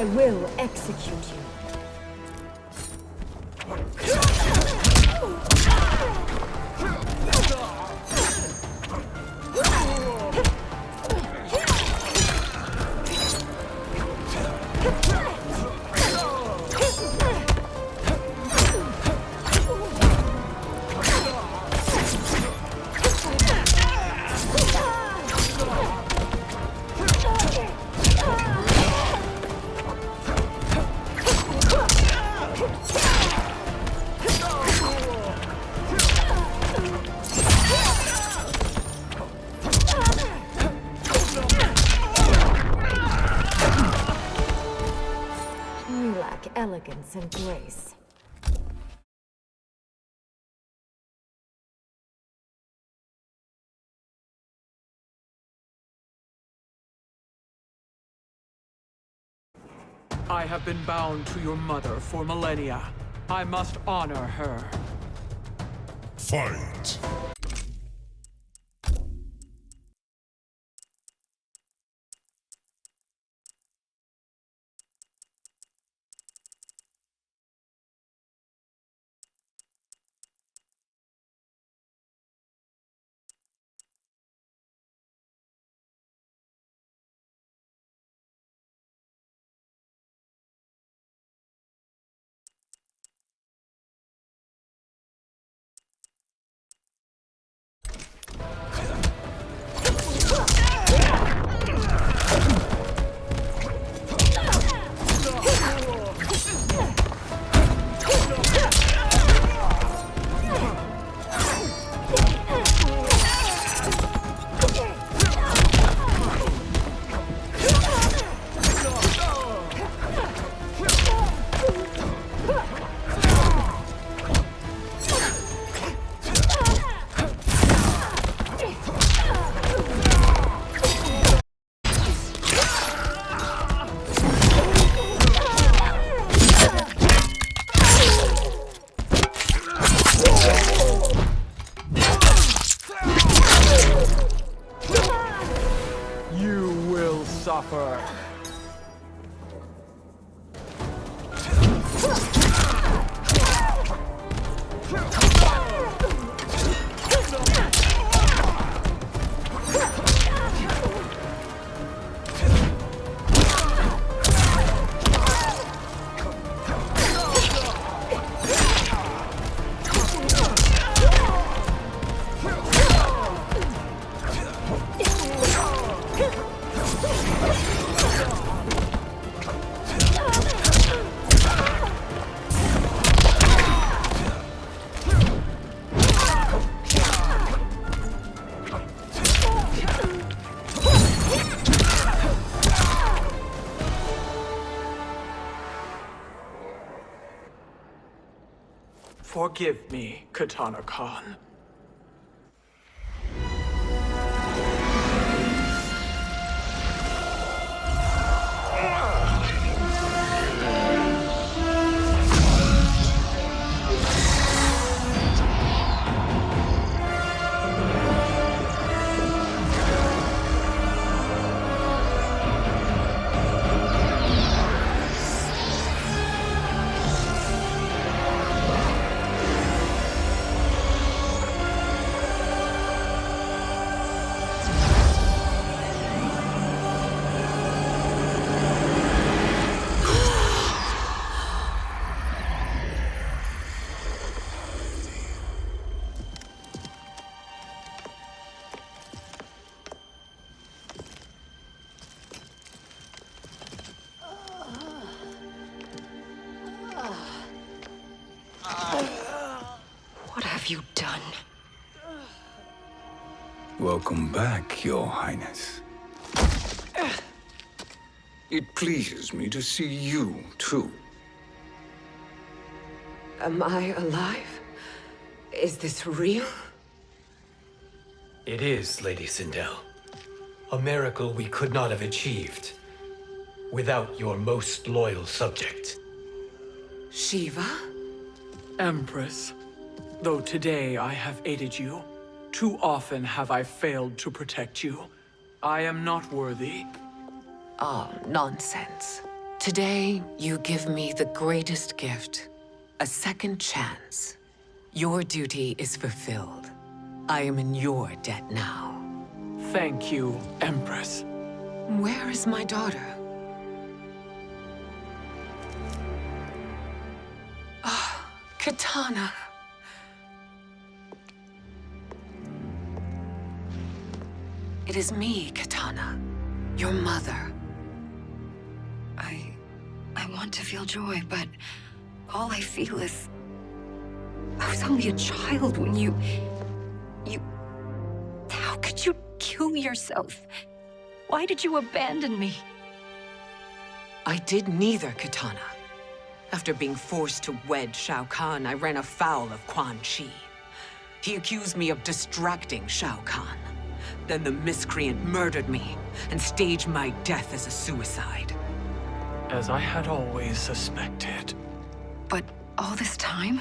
I will execute you. You lack elegance and grace. I have been bound to your mother for millennia. I must honor her. Fight! You will suffer. Forgive me, Katana Khan. What have you done? Welcome back, Your Highness. It pleases me to see you, too. Am I alive? Is this real? It is, Lady Sindel. A miracle we could not have achieved without your most loyal subject. Shiva? Empress, though today I have aided you, too often have I failed to protect you. I am not worthy. Oh, nonsense. Today, you give me the greatest gift, a second chance. Your duty is fulfilled. I am in your debt now. Thank you, Empress. Where is my daughter? Ah, Katana. It is me, Katana. Your mother. I want to feel joy, but all I feel is... I was only a child when you... How could you kill yourself? Why did you abandon me? I did neither, Katana. After being forced to wed Shao Kahn, I ran afoul of Quan Chi. He accused me of distracting Shao Kahn. Then the miscreant murdered me and staged my death as a suicide. As I had always suspected. But all this time?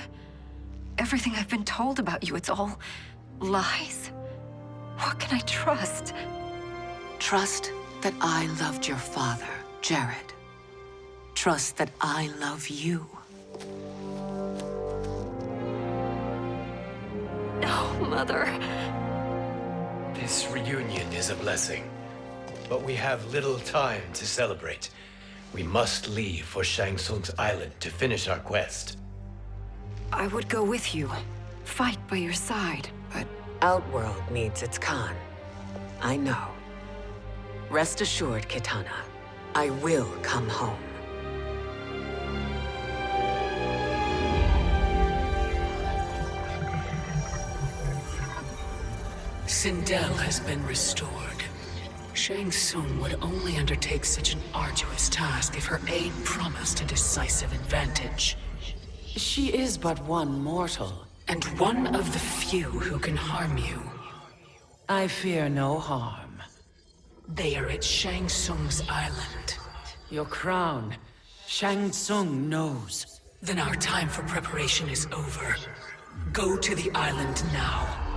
Everything I've been told about you, it's all lies? What can I trust? Trust that I loved your father, Jared. Trust that I love you. No, Mother. This reunion is a blessing, but we have little time to celebrate. We must leave for Shang Tsung's island to finish our quest. I would go with you. Fight by your side, but... Outworld needs its Khan. I know. Rest assured, Kitana. I will come home. Sindel has been restored. Shang Tsung would only undertake such an arduous task if her aid promised a decisive advantage. She is but one mortal, and one of the few who can harm you. I fear no harm. They are at Shang Tsung's island. Your crown, Shang Tsung knows. Then our time for preparation is over. Go to the island now.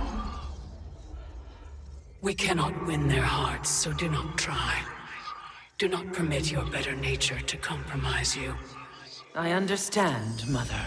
We cannot win their hearts, so do not try. Do not permit your better nature to compromise you. I understand, Mother.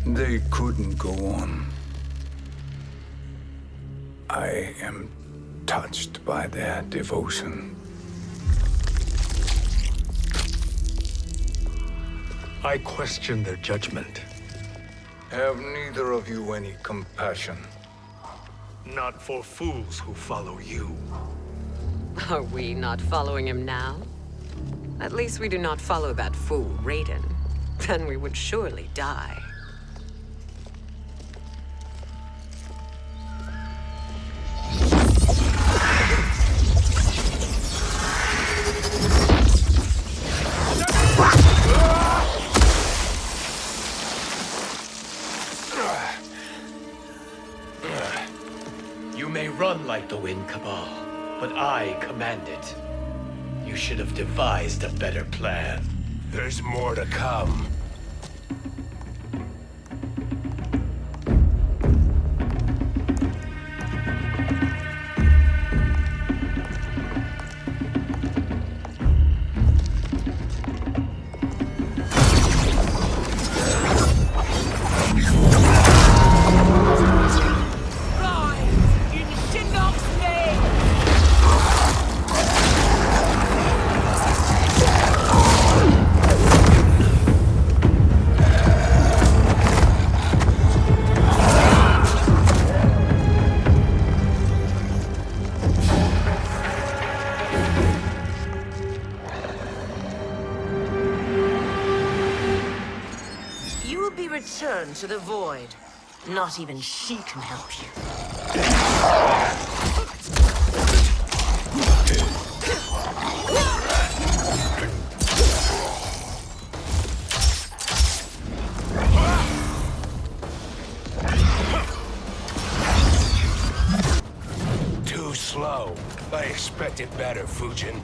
They couldn't go on. I am touched by their devotion. I question their judgment. Have neither of you any compassion? Not for fools who follow you. Are we not following him now? At least we do not follow that fool, Raiden. Then we would surely die. You may run like the wind, Cabal, but I command it. You should have devised a better plan. There's more to come. Returned to the void. Not even she can help you. Too slow. I expected better, Fujin.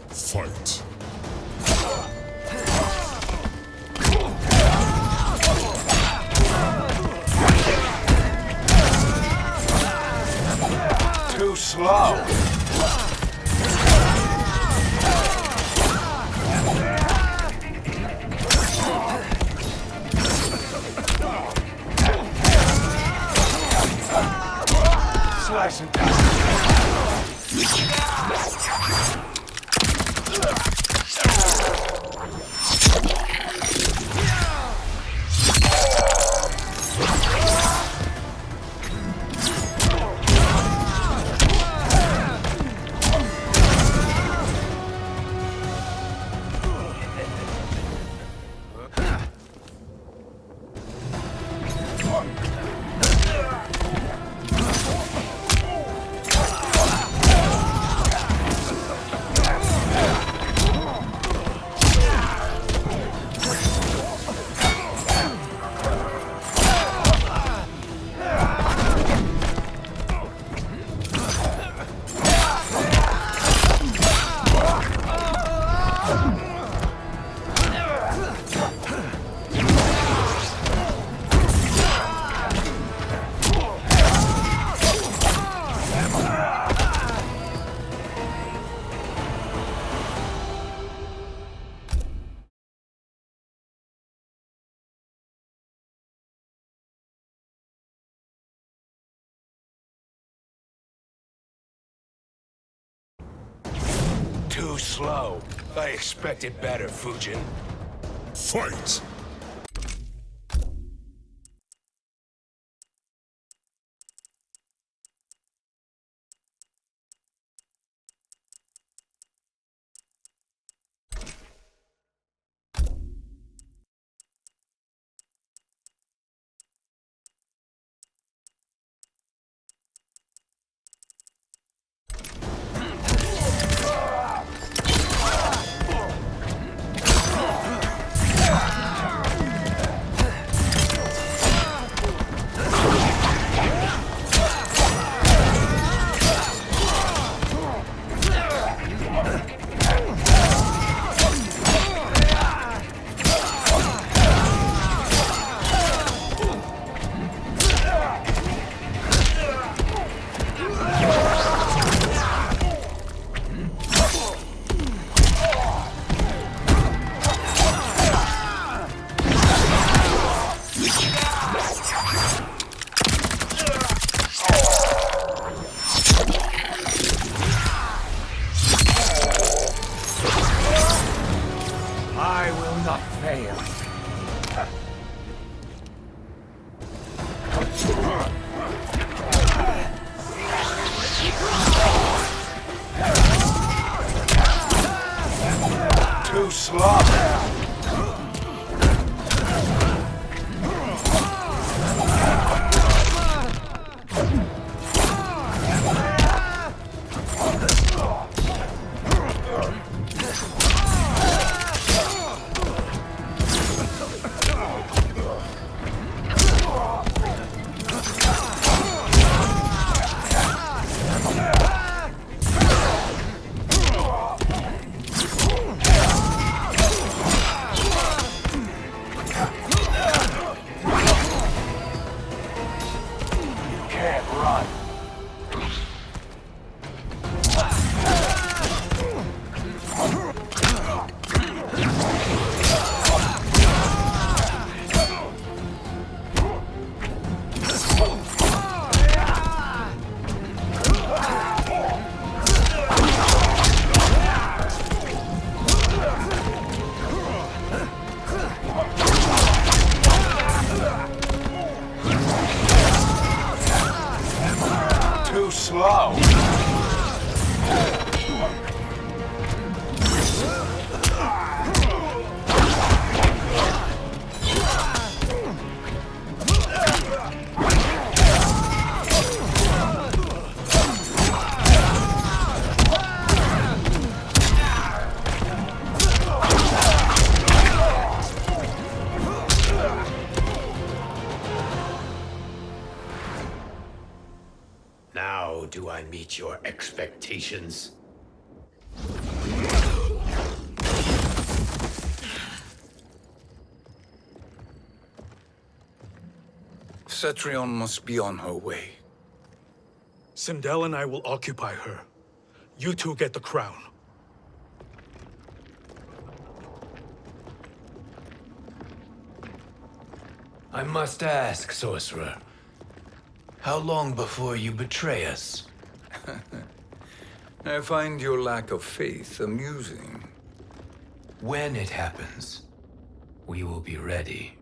Fight. Too slow. Slice and dice. Too slow. I expected better, Fujin. Fight! I will not fail. Too slow. Too slow. Now do I meet your expectations? Cetrion must be on her way. Sindel and I will occupy her. You two get the crown. I must ask, sorcerer. How long before you betray us? I find your lack of faith amusing. When it happens, we will be ready.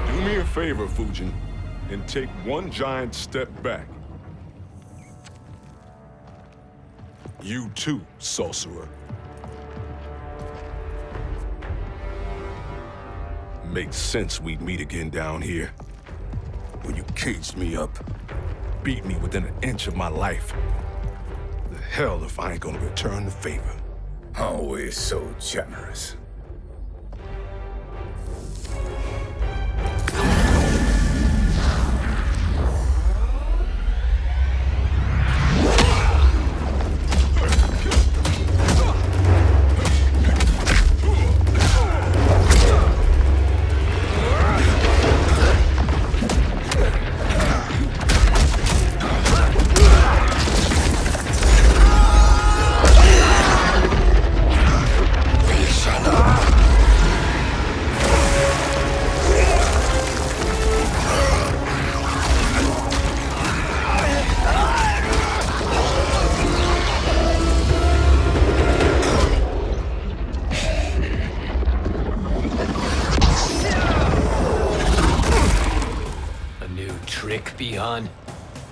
Do me a favor, Fujin, and take one giant step back. You too, sorcerer. Makes sense we'd meet again down here. When you caged me up, beat me within an inch of my life. The hell if I ain't gonna return the favor. Always so generous.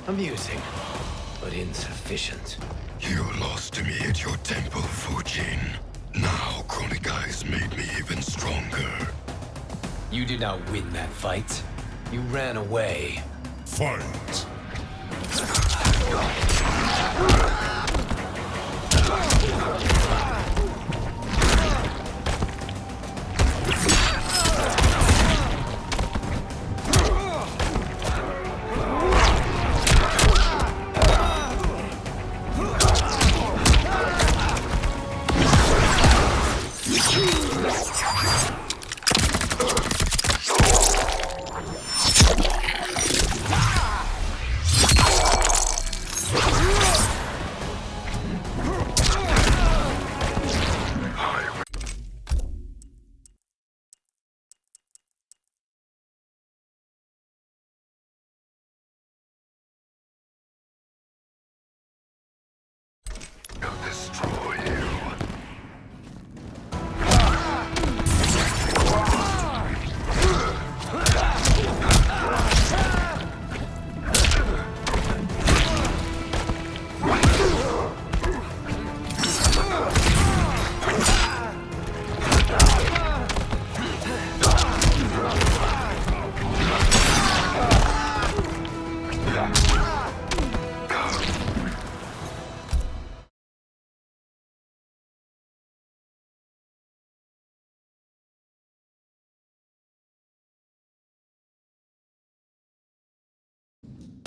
Amusing, but insufficient. You lost to me at your temple, Fujin. Now Kronika has made me even stronger. You did not win that fight. You ran away. Fight!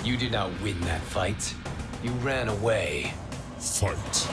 You did not win that fight. You ran away. Fight!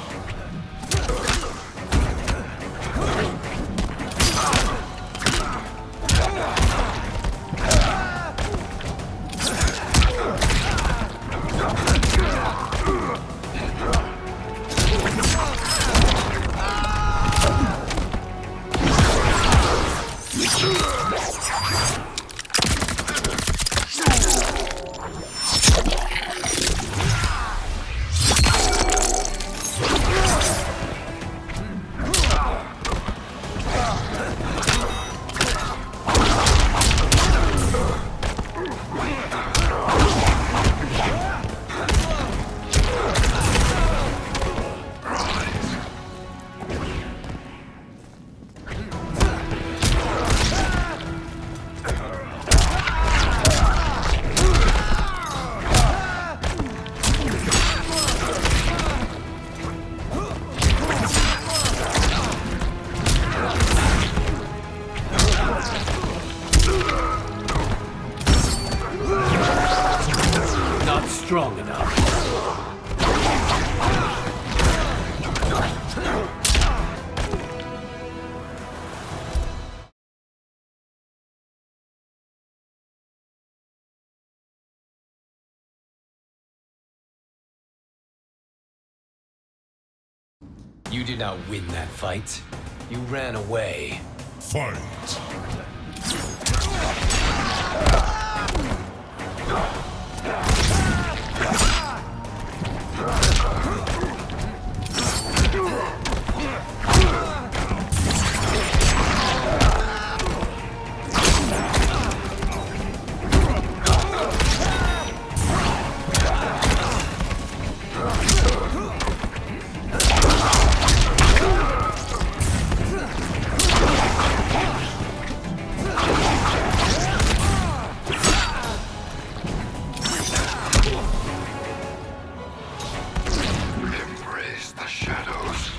You did not win that fight. You ran away. Fight! Embrace the shadows.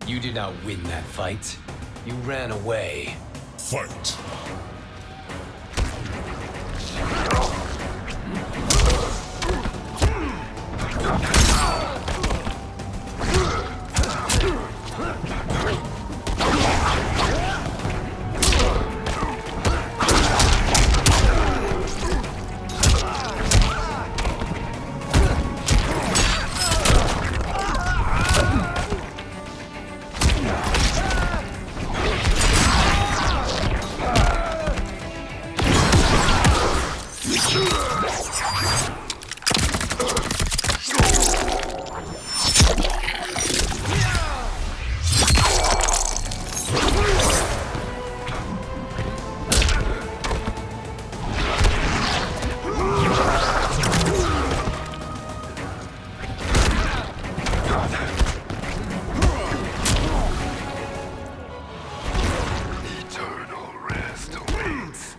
You did not win that fight. You ran away. Fight! Eternal rest awaits.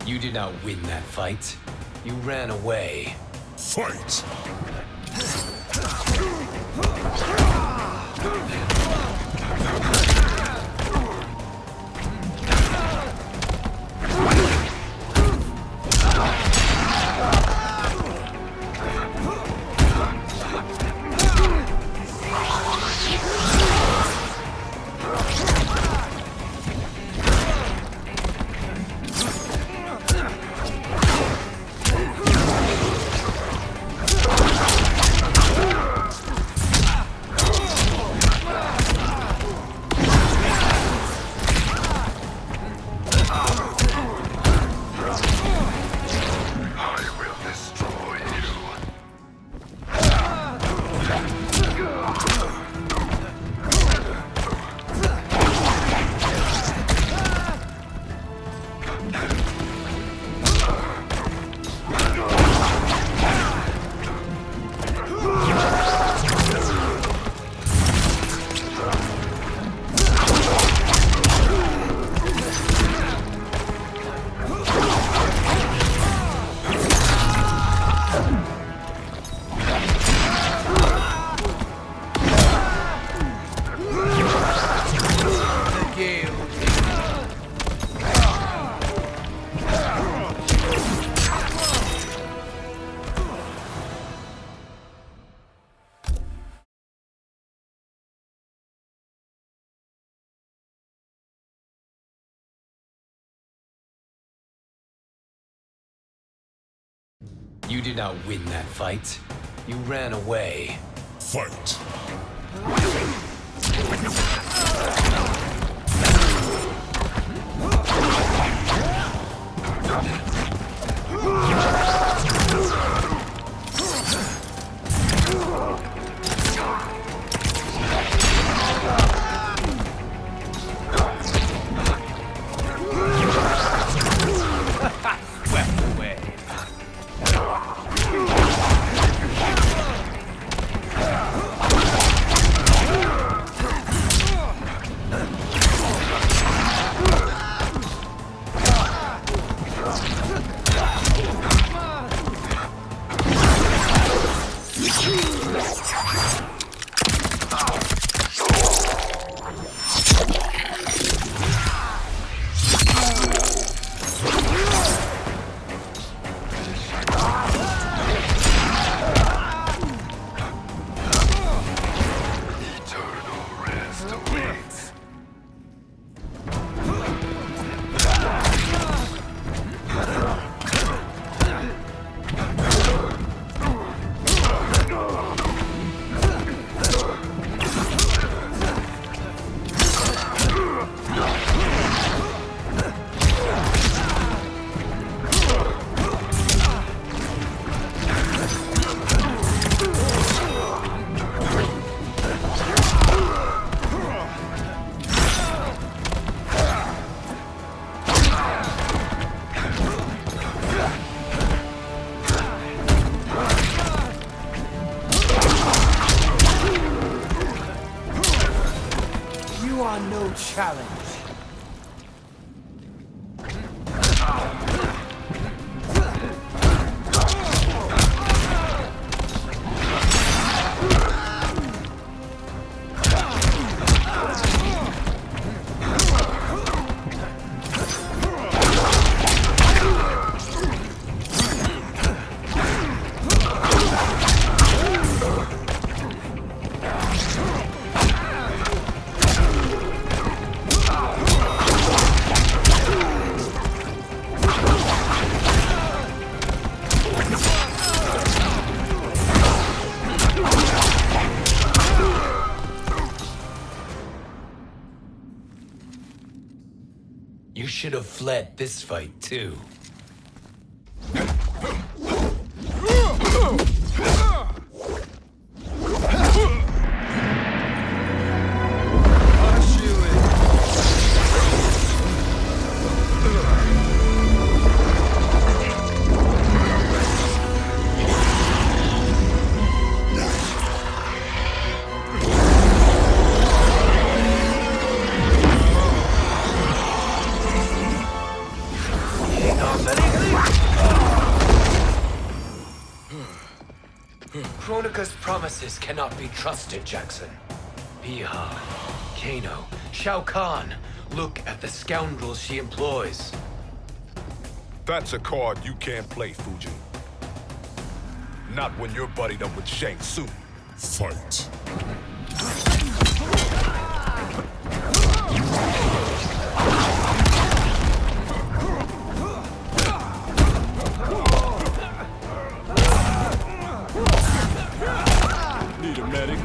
You did not win that fight. You ran away. Fight! You did not win that fight. You ran away. Fight! Swept away. You are no challenge. You should have fled this fight, too. Kronika's promises cannot be trusted, Jackson. Piha, Kano, Shao Kahn. Look at the scoundrels she employs. That's a card you can't play, Fujin. Not when you're buddied up with Shang Tsung. Fight! Need a medic?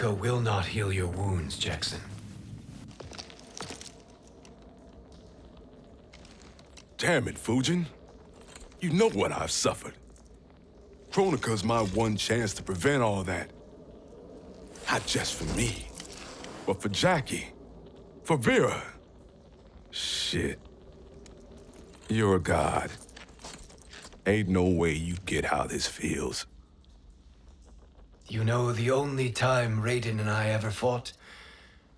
Kronika will not heal your wounds, Jackson. Damn it, Fujin. You know what I've suffered. Kronika's my one chance to prevent all that. Not just for me, but for Jackie, for Vera. Shit. You're a god. Ain't no way you get how this feels. You know the only time Raiden and I ever fought?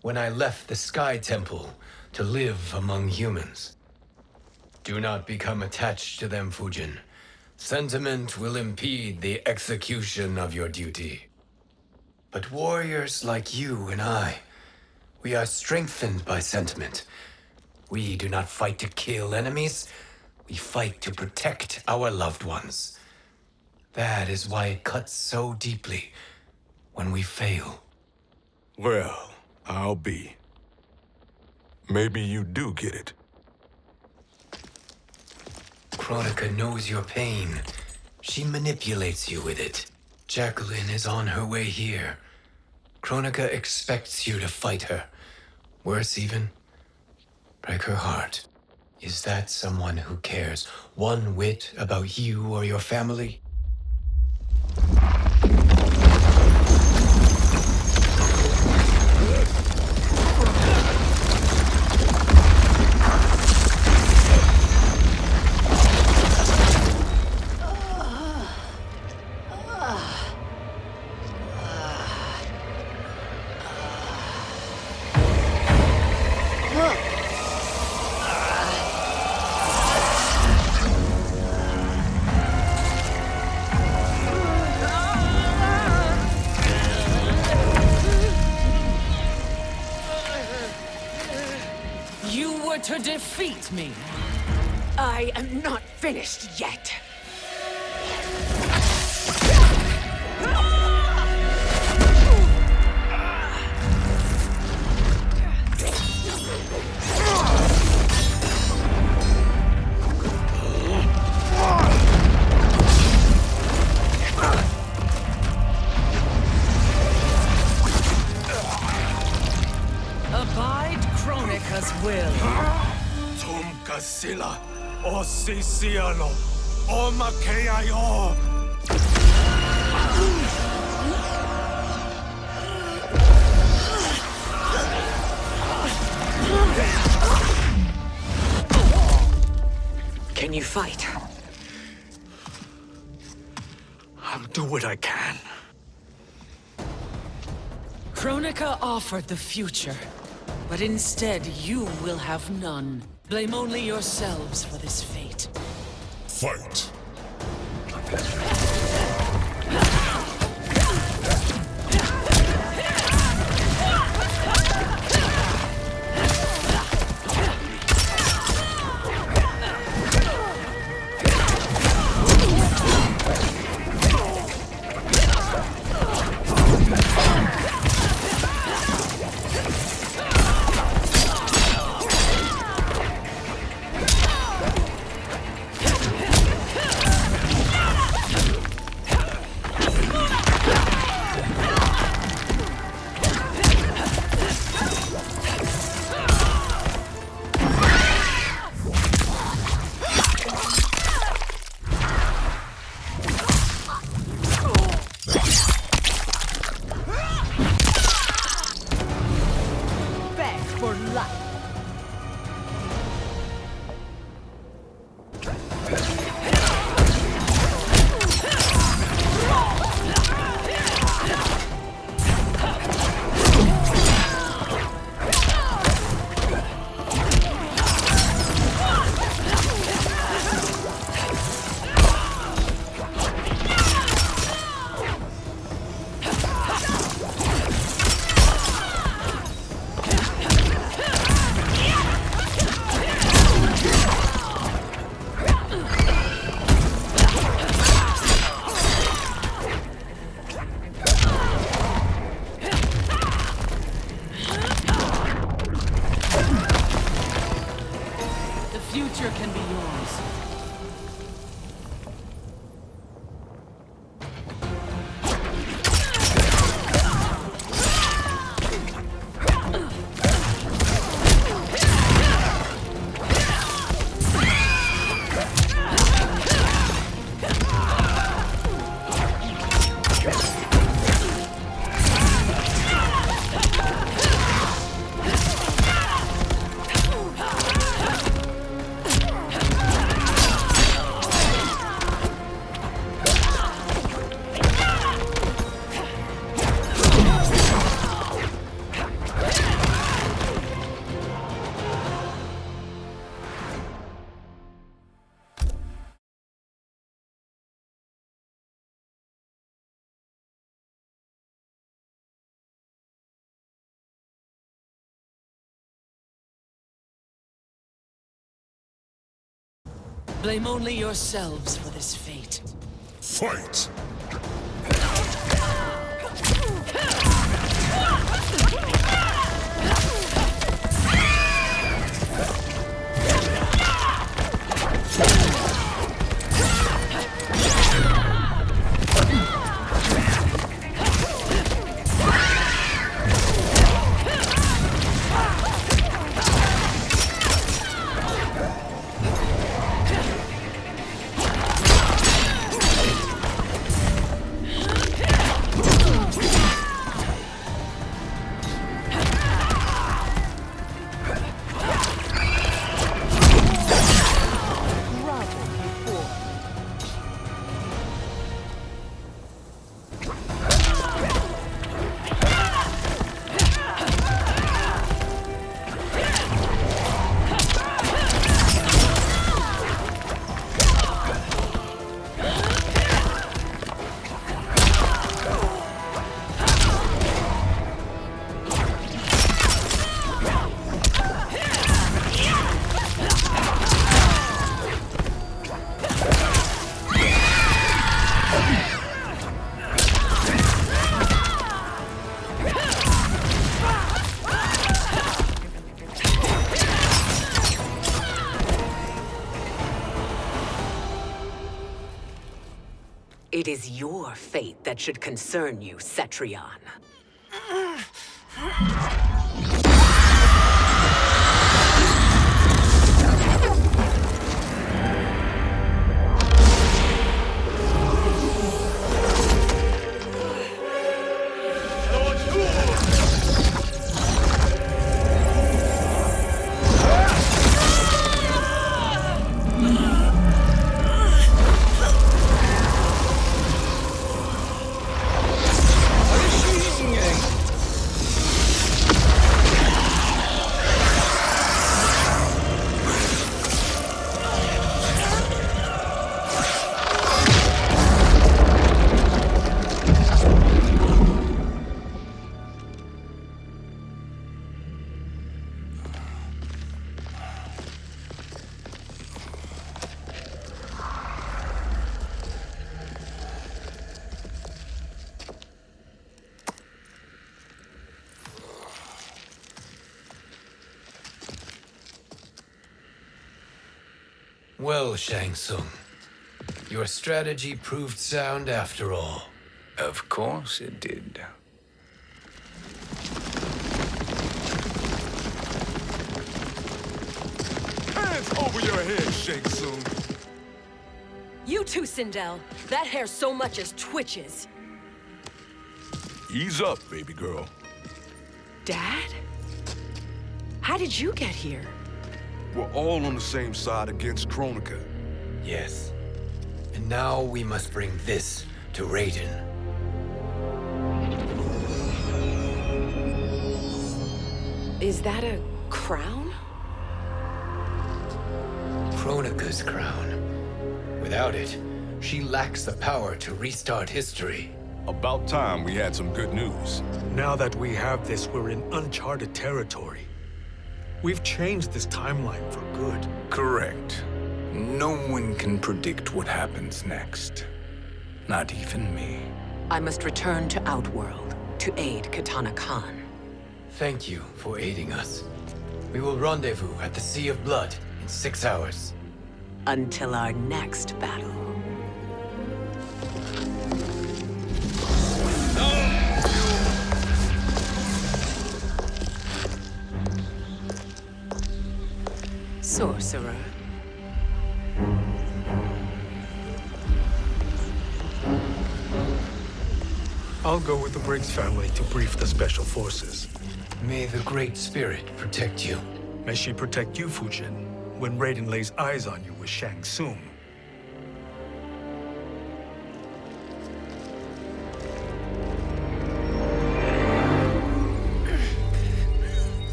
When I left the Sky Temple to live among humans. Do not become attached to them, Fujin. Sentiment will impede the execution of your duty. But warriors like you and I, we are strengthened by sentiment. We do not fight to kill enemies. We fight to protect our loved ones. That is why it cuts so deeply when we fail. Well, I'll be. Maybe you do get it. Kronika knows your pain. She manipulates you with it. Jacqueline is on her way here. Kronika expects you to fight her. Worse even, break her heart. Is that someone who cares one whit about you or your family? To defeat me. I am not finished yet. Abide Kronika's will. Sila, o Sisiano, o Makeayo. Can you fight? I'll do what I can. Kronika offered the future, but instead you will have none. Blame only yourselves for this fate. Fight! Blame only yourselves for this fate. Fight! It is your fate that should concern you, Cetrion. Well, Shang Tsung, your strategy proved sound after all. Of course it did. Hands over your head, Shang Tsung. You too, Sindel. That hair so much as twitches. Ease up, baby girl. Dad? How did you get here? We're all on the same side against Kronika. Yes. And now we must bring this to Raiden. Is that a crown? Kronika's crown. Without it, she lacks the power to restart history. About time we had some good news. Now that we have this, we're in uncharted territory. We've changed this timeline for good. Correct. No one can predict what happens next. Not even me. I must return to Outworld to aid Katana Khan. Thank you for aiding us. We will rendezvous at the Sea of Blood in 6 hours. Until our next battle. Sorcerer. I'll go with the Briggs family to brief the Special Forces. May the Great Spirit protect you. May she protect you, Fujin, when Raiden lays eyes on you with Shang Tsung.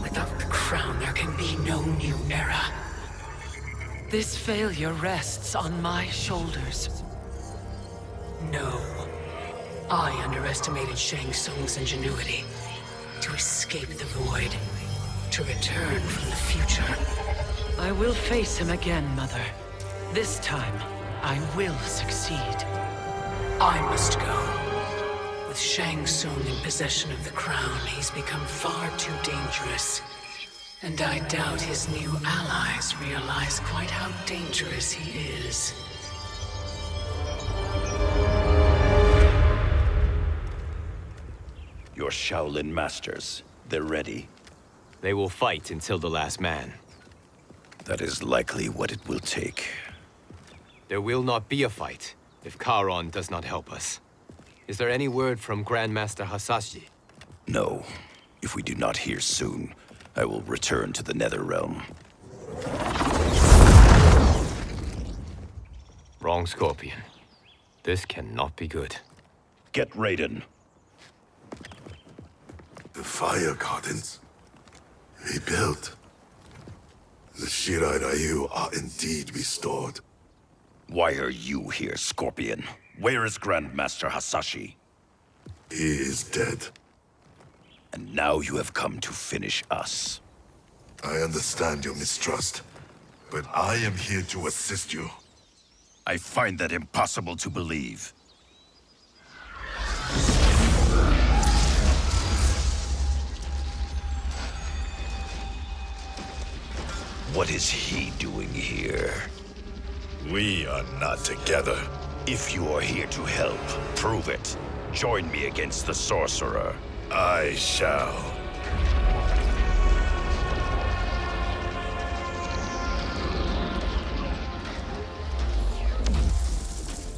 Without the crown, there can be no new era. This failure rests on my shoulders. No. I underestimated Shang Tsung's ingenuity. To escape the void. To return from the future. I will face him again, Mother. This time, I will succeed. I must go. With Shang Tsung in possession of the crown, he's become far too dangerous. And I doubt his new allies realize quite how dangerous he is. Your Shaolin masters, they're ready. They will fight until the last man. That is likely what it will take. There will not be a fight if Charon does not help us. Is there any word from Grandmaster Hasashi? No. If we do not hear soon, I will return to the Netherrealm. Wrong, Scorpion. This cannot be good. Get Raiden. The Fire Gardens. Rebuilt. The Shirai Ryu are indeed restored. Why are you here, Scorpion? Where is Grandmaster Hasashi? He is dead. And now you have come to finish us. I understand your mistrust, but I am here to assist you. I find that impossible to believe. What is he doing here? We are not together. If you are here to help, prove it. Join me against the sorcerer. I shall.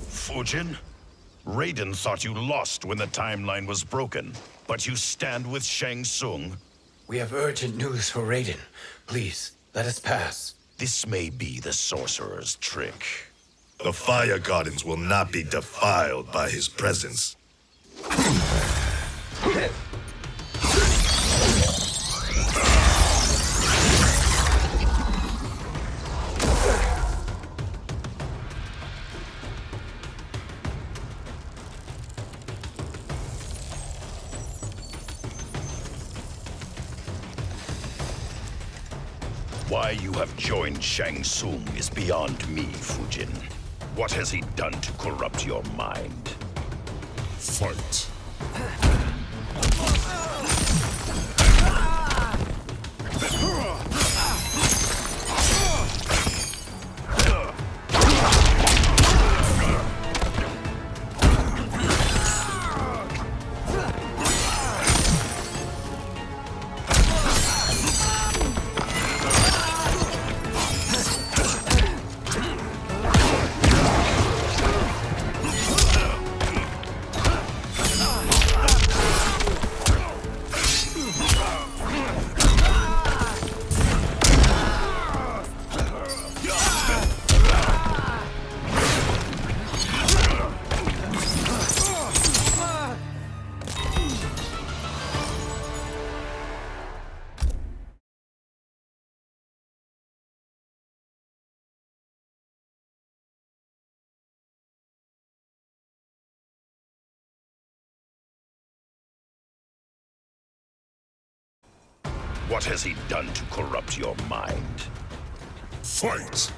Fujin? Raiden thought you lost when the timeline was broken, but you stand with Shang Tsung. We have urgent news for Raiden. Please, let us pass. This may be the sorcerer's trick. The Fire Gardens will not be defiled by his presence. Why you have joined Shang Tsung is beyond me, Fujin. What has he done to corrupt your mind? Fight. What has he done to corrupt your mind? Fight!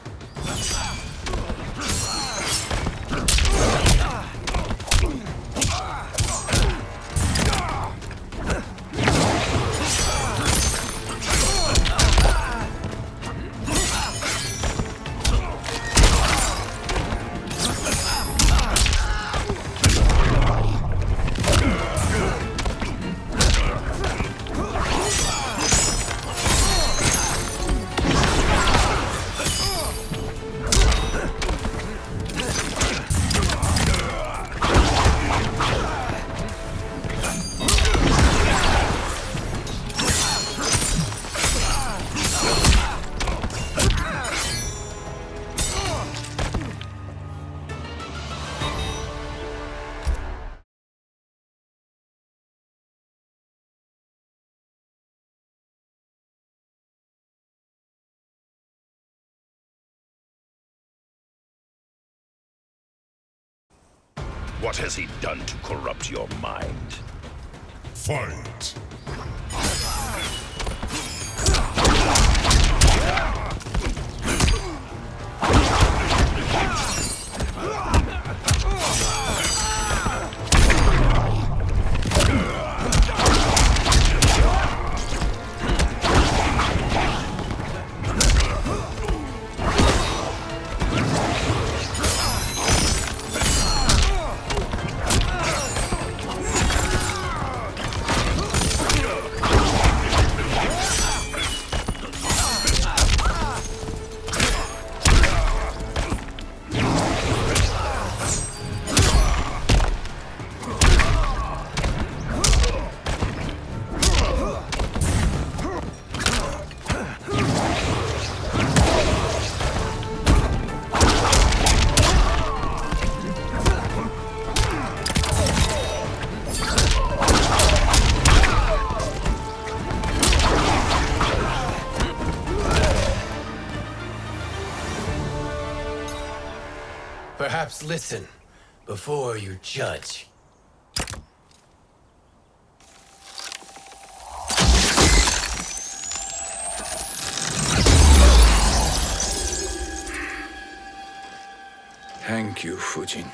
What has he done to corrupt your mind? Fight! Perhaps listen before you judge. Thank you, Fujin.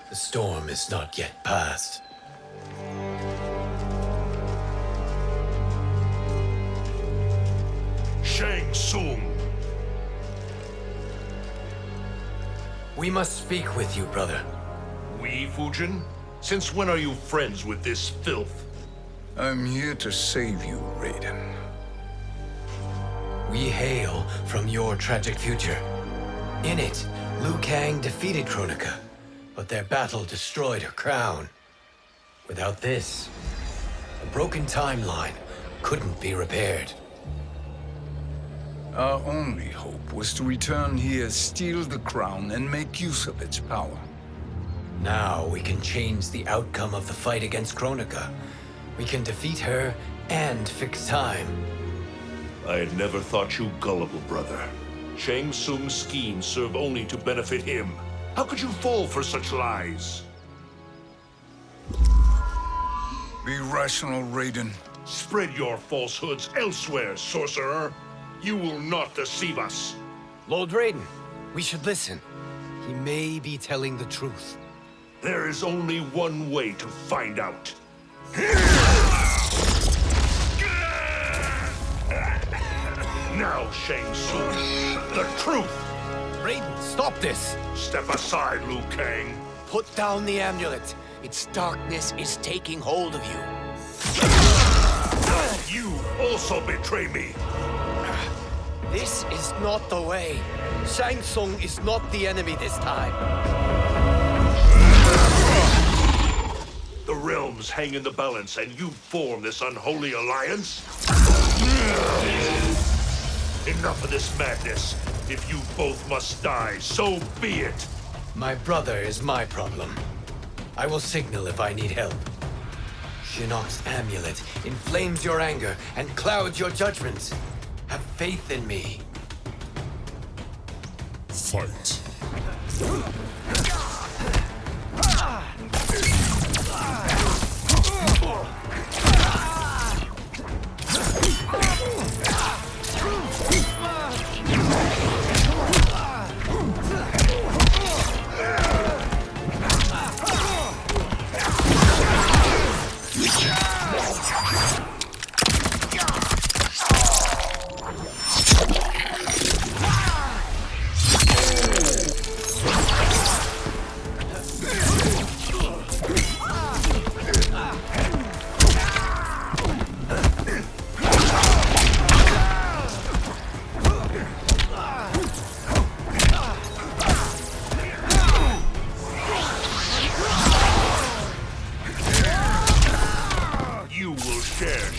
The storm is not yet past. Shang Tsung! We must speak with you, brother. We, Fujin? Since when are you friends with this filth? I'm here to save you, Raiden. We hail from your tragic future. In it, Liu Kang defeated Kronika, but their battle destroyed her crown. Without this, a broken timeline couldn't be repaired. Our only hope was to return here, steal the crown, and make use of its power. Now we can change the outcome of the fight against Kronika. We can defeat her and fix time. I had never thought you gullible, brother. Shang Tsung's schemes serve only to benefit him. How could you fall for such lies? Be rational, Raiden. Spread your falsehoods elsewhere, sorcerer. You will not deceive us. Lord Raiden, we should listen. He may be telling the truth. There is only one way to find out. Now, Shang Tsung, the truth! Raiden, stop this! Step aside, Liu Kang. Put down the amulet. Its darkness is taking hold of you. You also betray me. This is not the way. Shang Tsung is not the enemy this time. The realms hang in the balance, and you form this unholy alliance? Enough of this madness. If you both must die, so be it. My brother is my problem. I will signal if I need help. Shinnok's amulet inflames your anger and clouds your judgments. Have faith in me. Fight.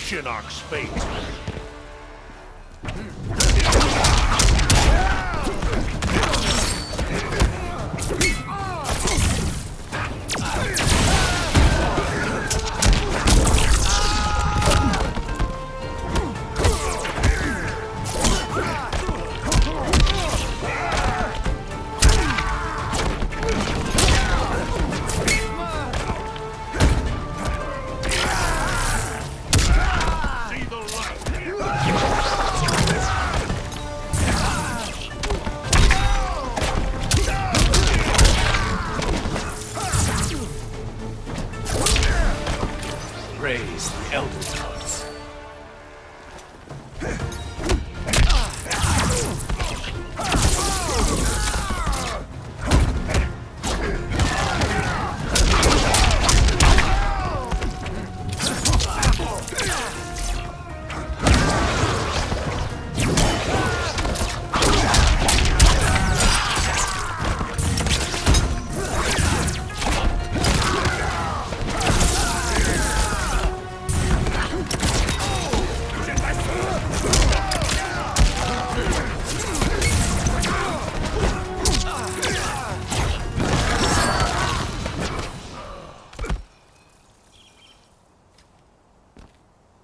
Shinnok's fate. praise the Elder Gods.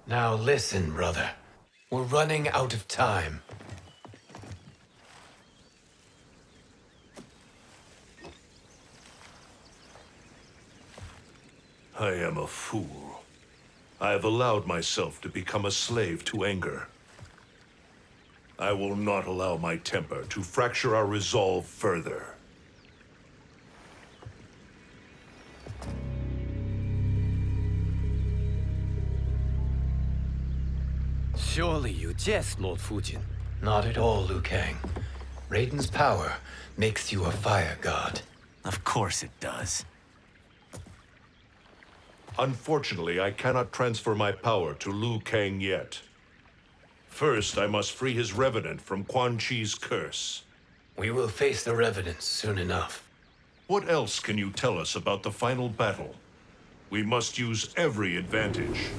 Now listen, brother. We're running out of time. I am a fool. I have allowed myself to become a slave to anger. I will not allow my temper to fracture our resolve further. Surely you jest, Lord Fujin. Not at all, Liu Kang. Raiden's power makes you a fire god. Of course it does. Unfortunately, I cannot transfer my power to Liu Kang yet. First, I must free his revenant from Quan Chi's curse. We will face the revenants soon enough. What else can you tell us about the final battle? We must use every advantage.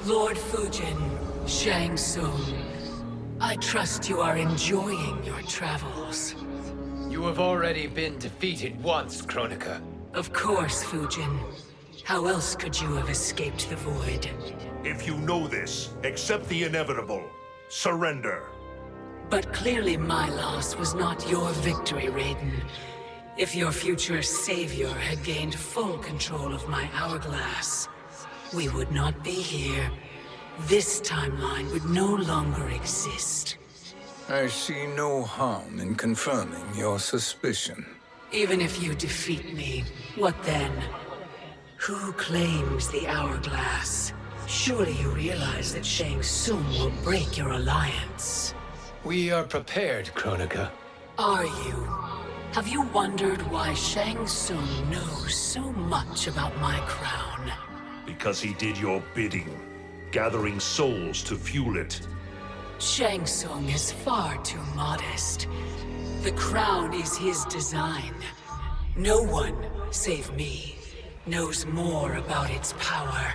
Lord Fujin, Shang Tsung, I trust you are enjoying your travels. You have already been defeated once, Kronika. Of course, Fujin. How else could you have escaped the void? If you know this, accept the inevitable. Surrender. But clearly my loss was not your victory, Raiden. If your future savior had gained full control of my hourglass, we would not be here. This timeline would no longer exist. I see no harm in confirming your suspicion. Even if you defeat me, what then? Who claims the hourglass? Surely you realize that Shang Tsung will break your alliance. We are prepared, Kronika. Are you? Have you wondered why Shang Tsung knows so much about my crown? Because he did your bidding, gathering souls to fuel it. Shang Tsung is far too modest. The crown is his design. No one, save me, knows more about its power.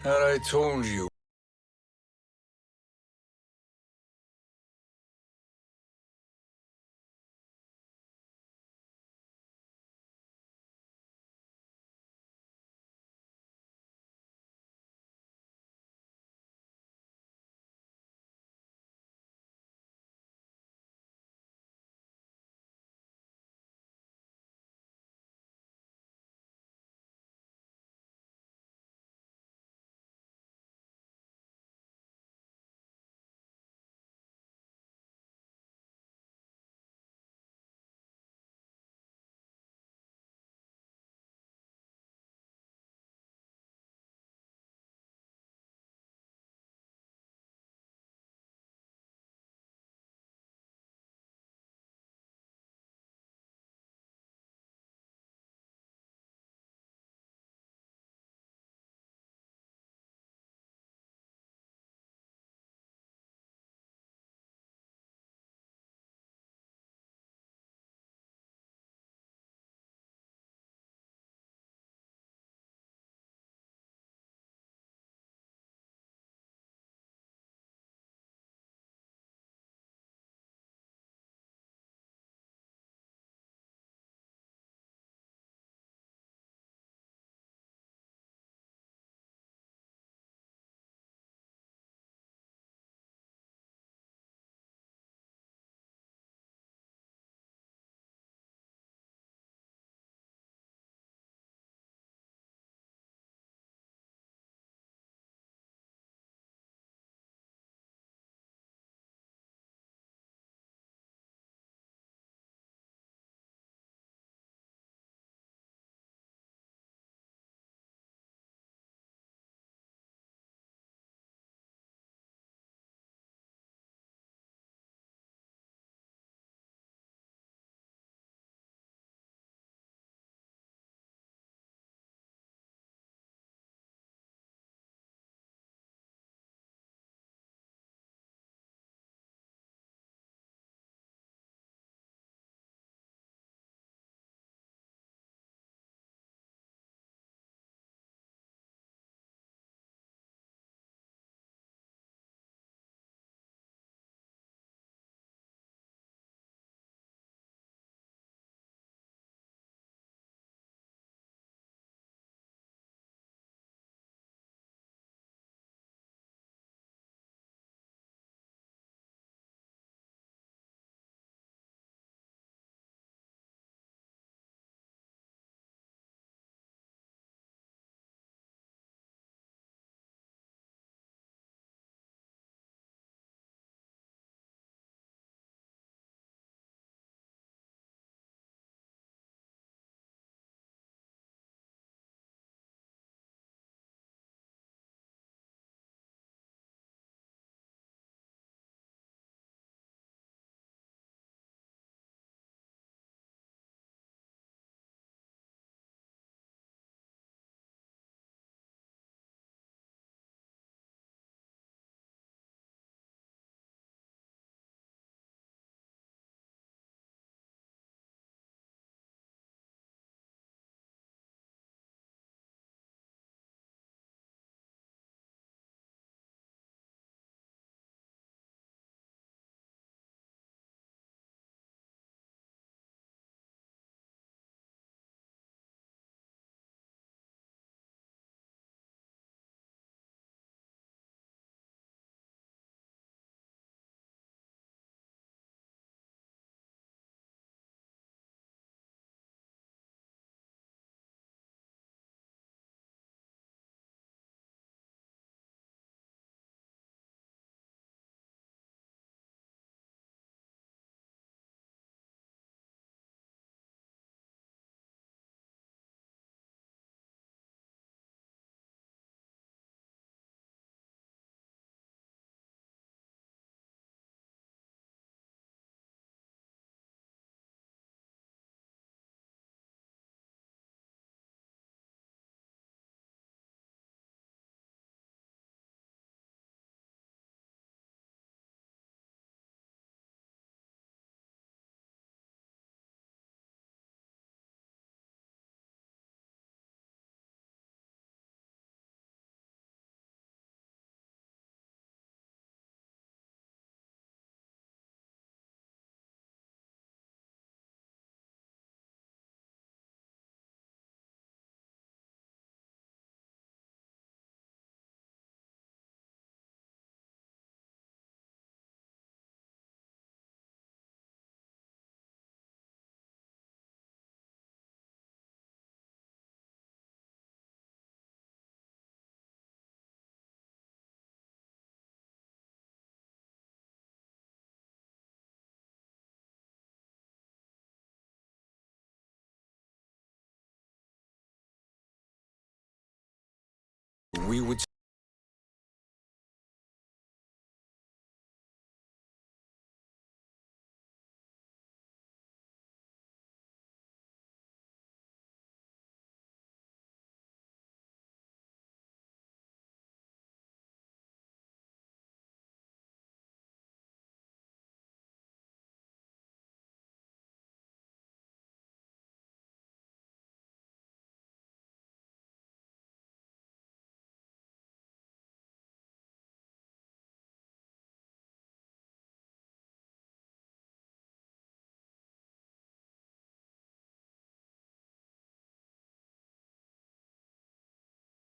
Had I told you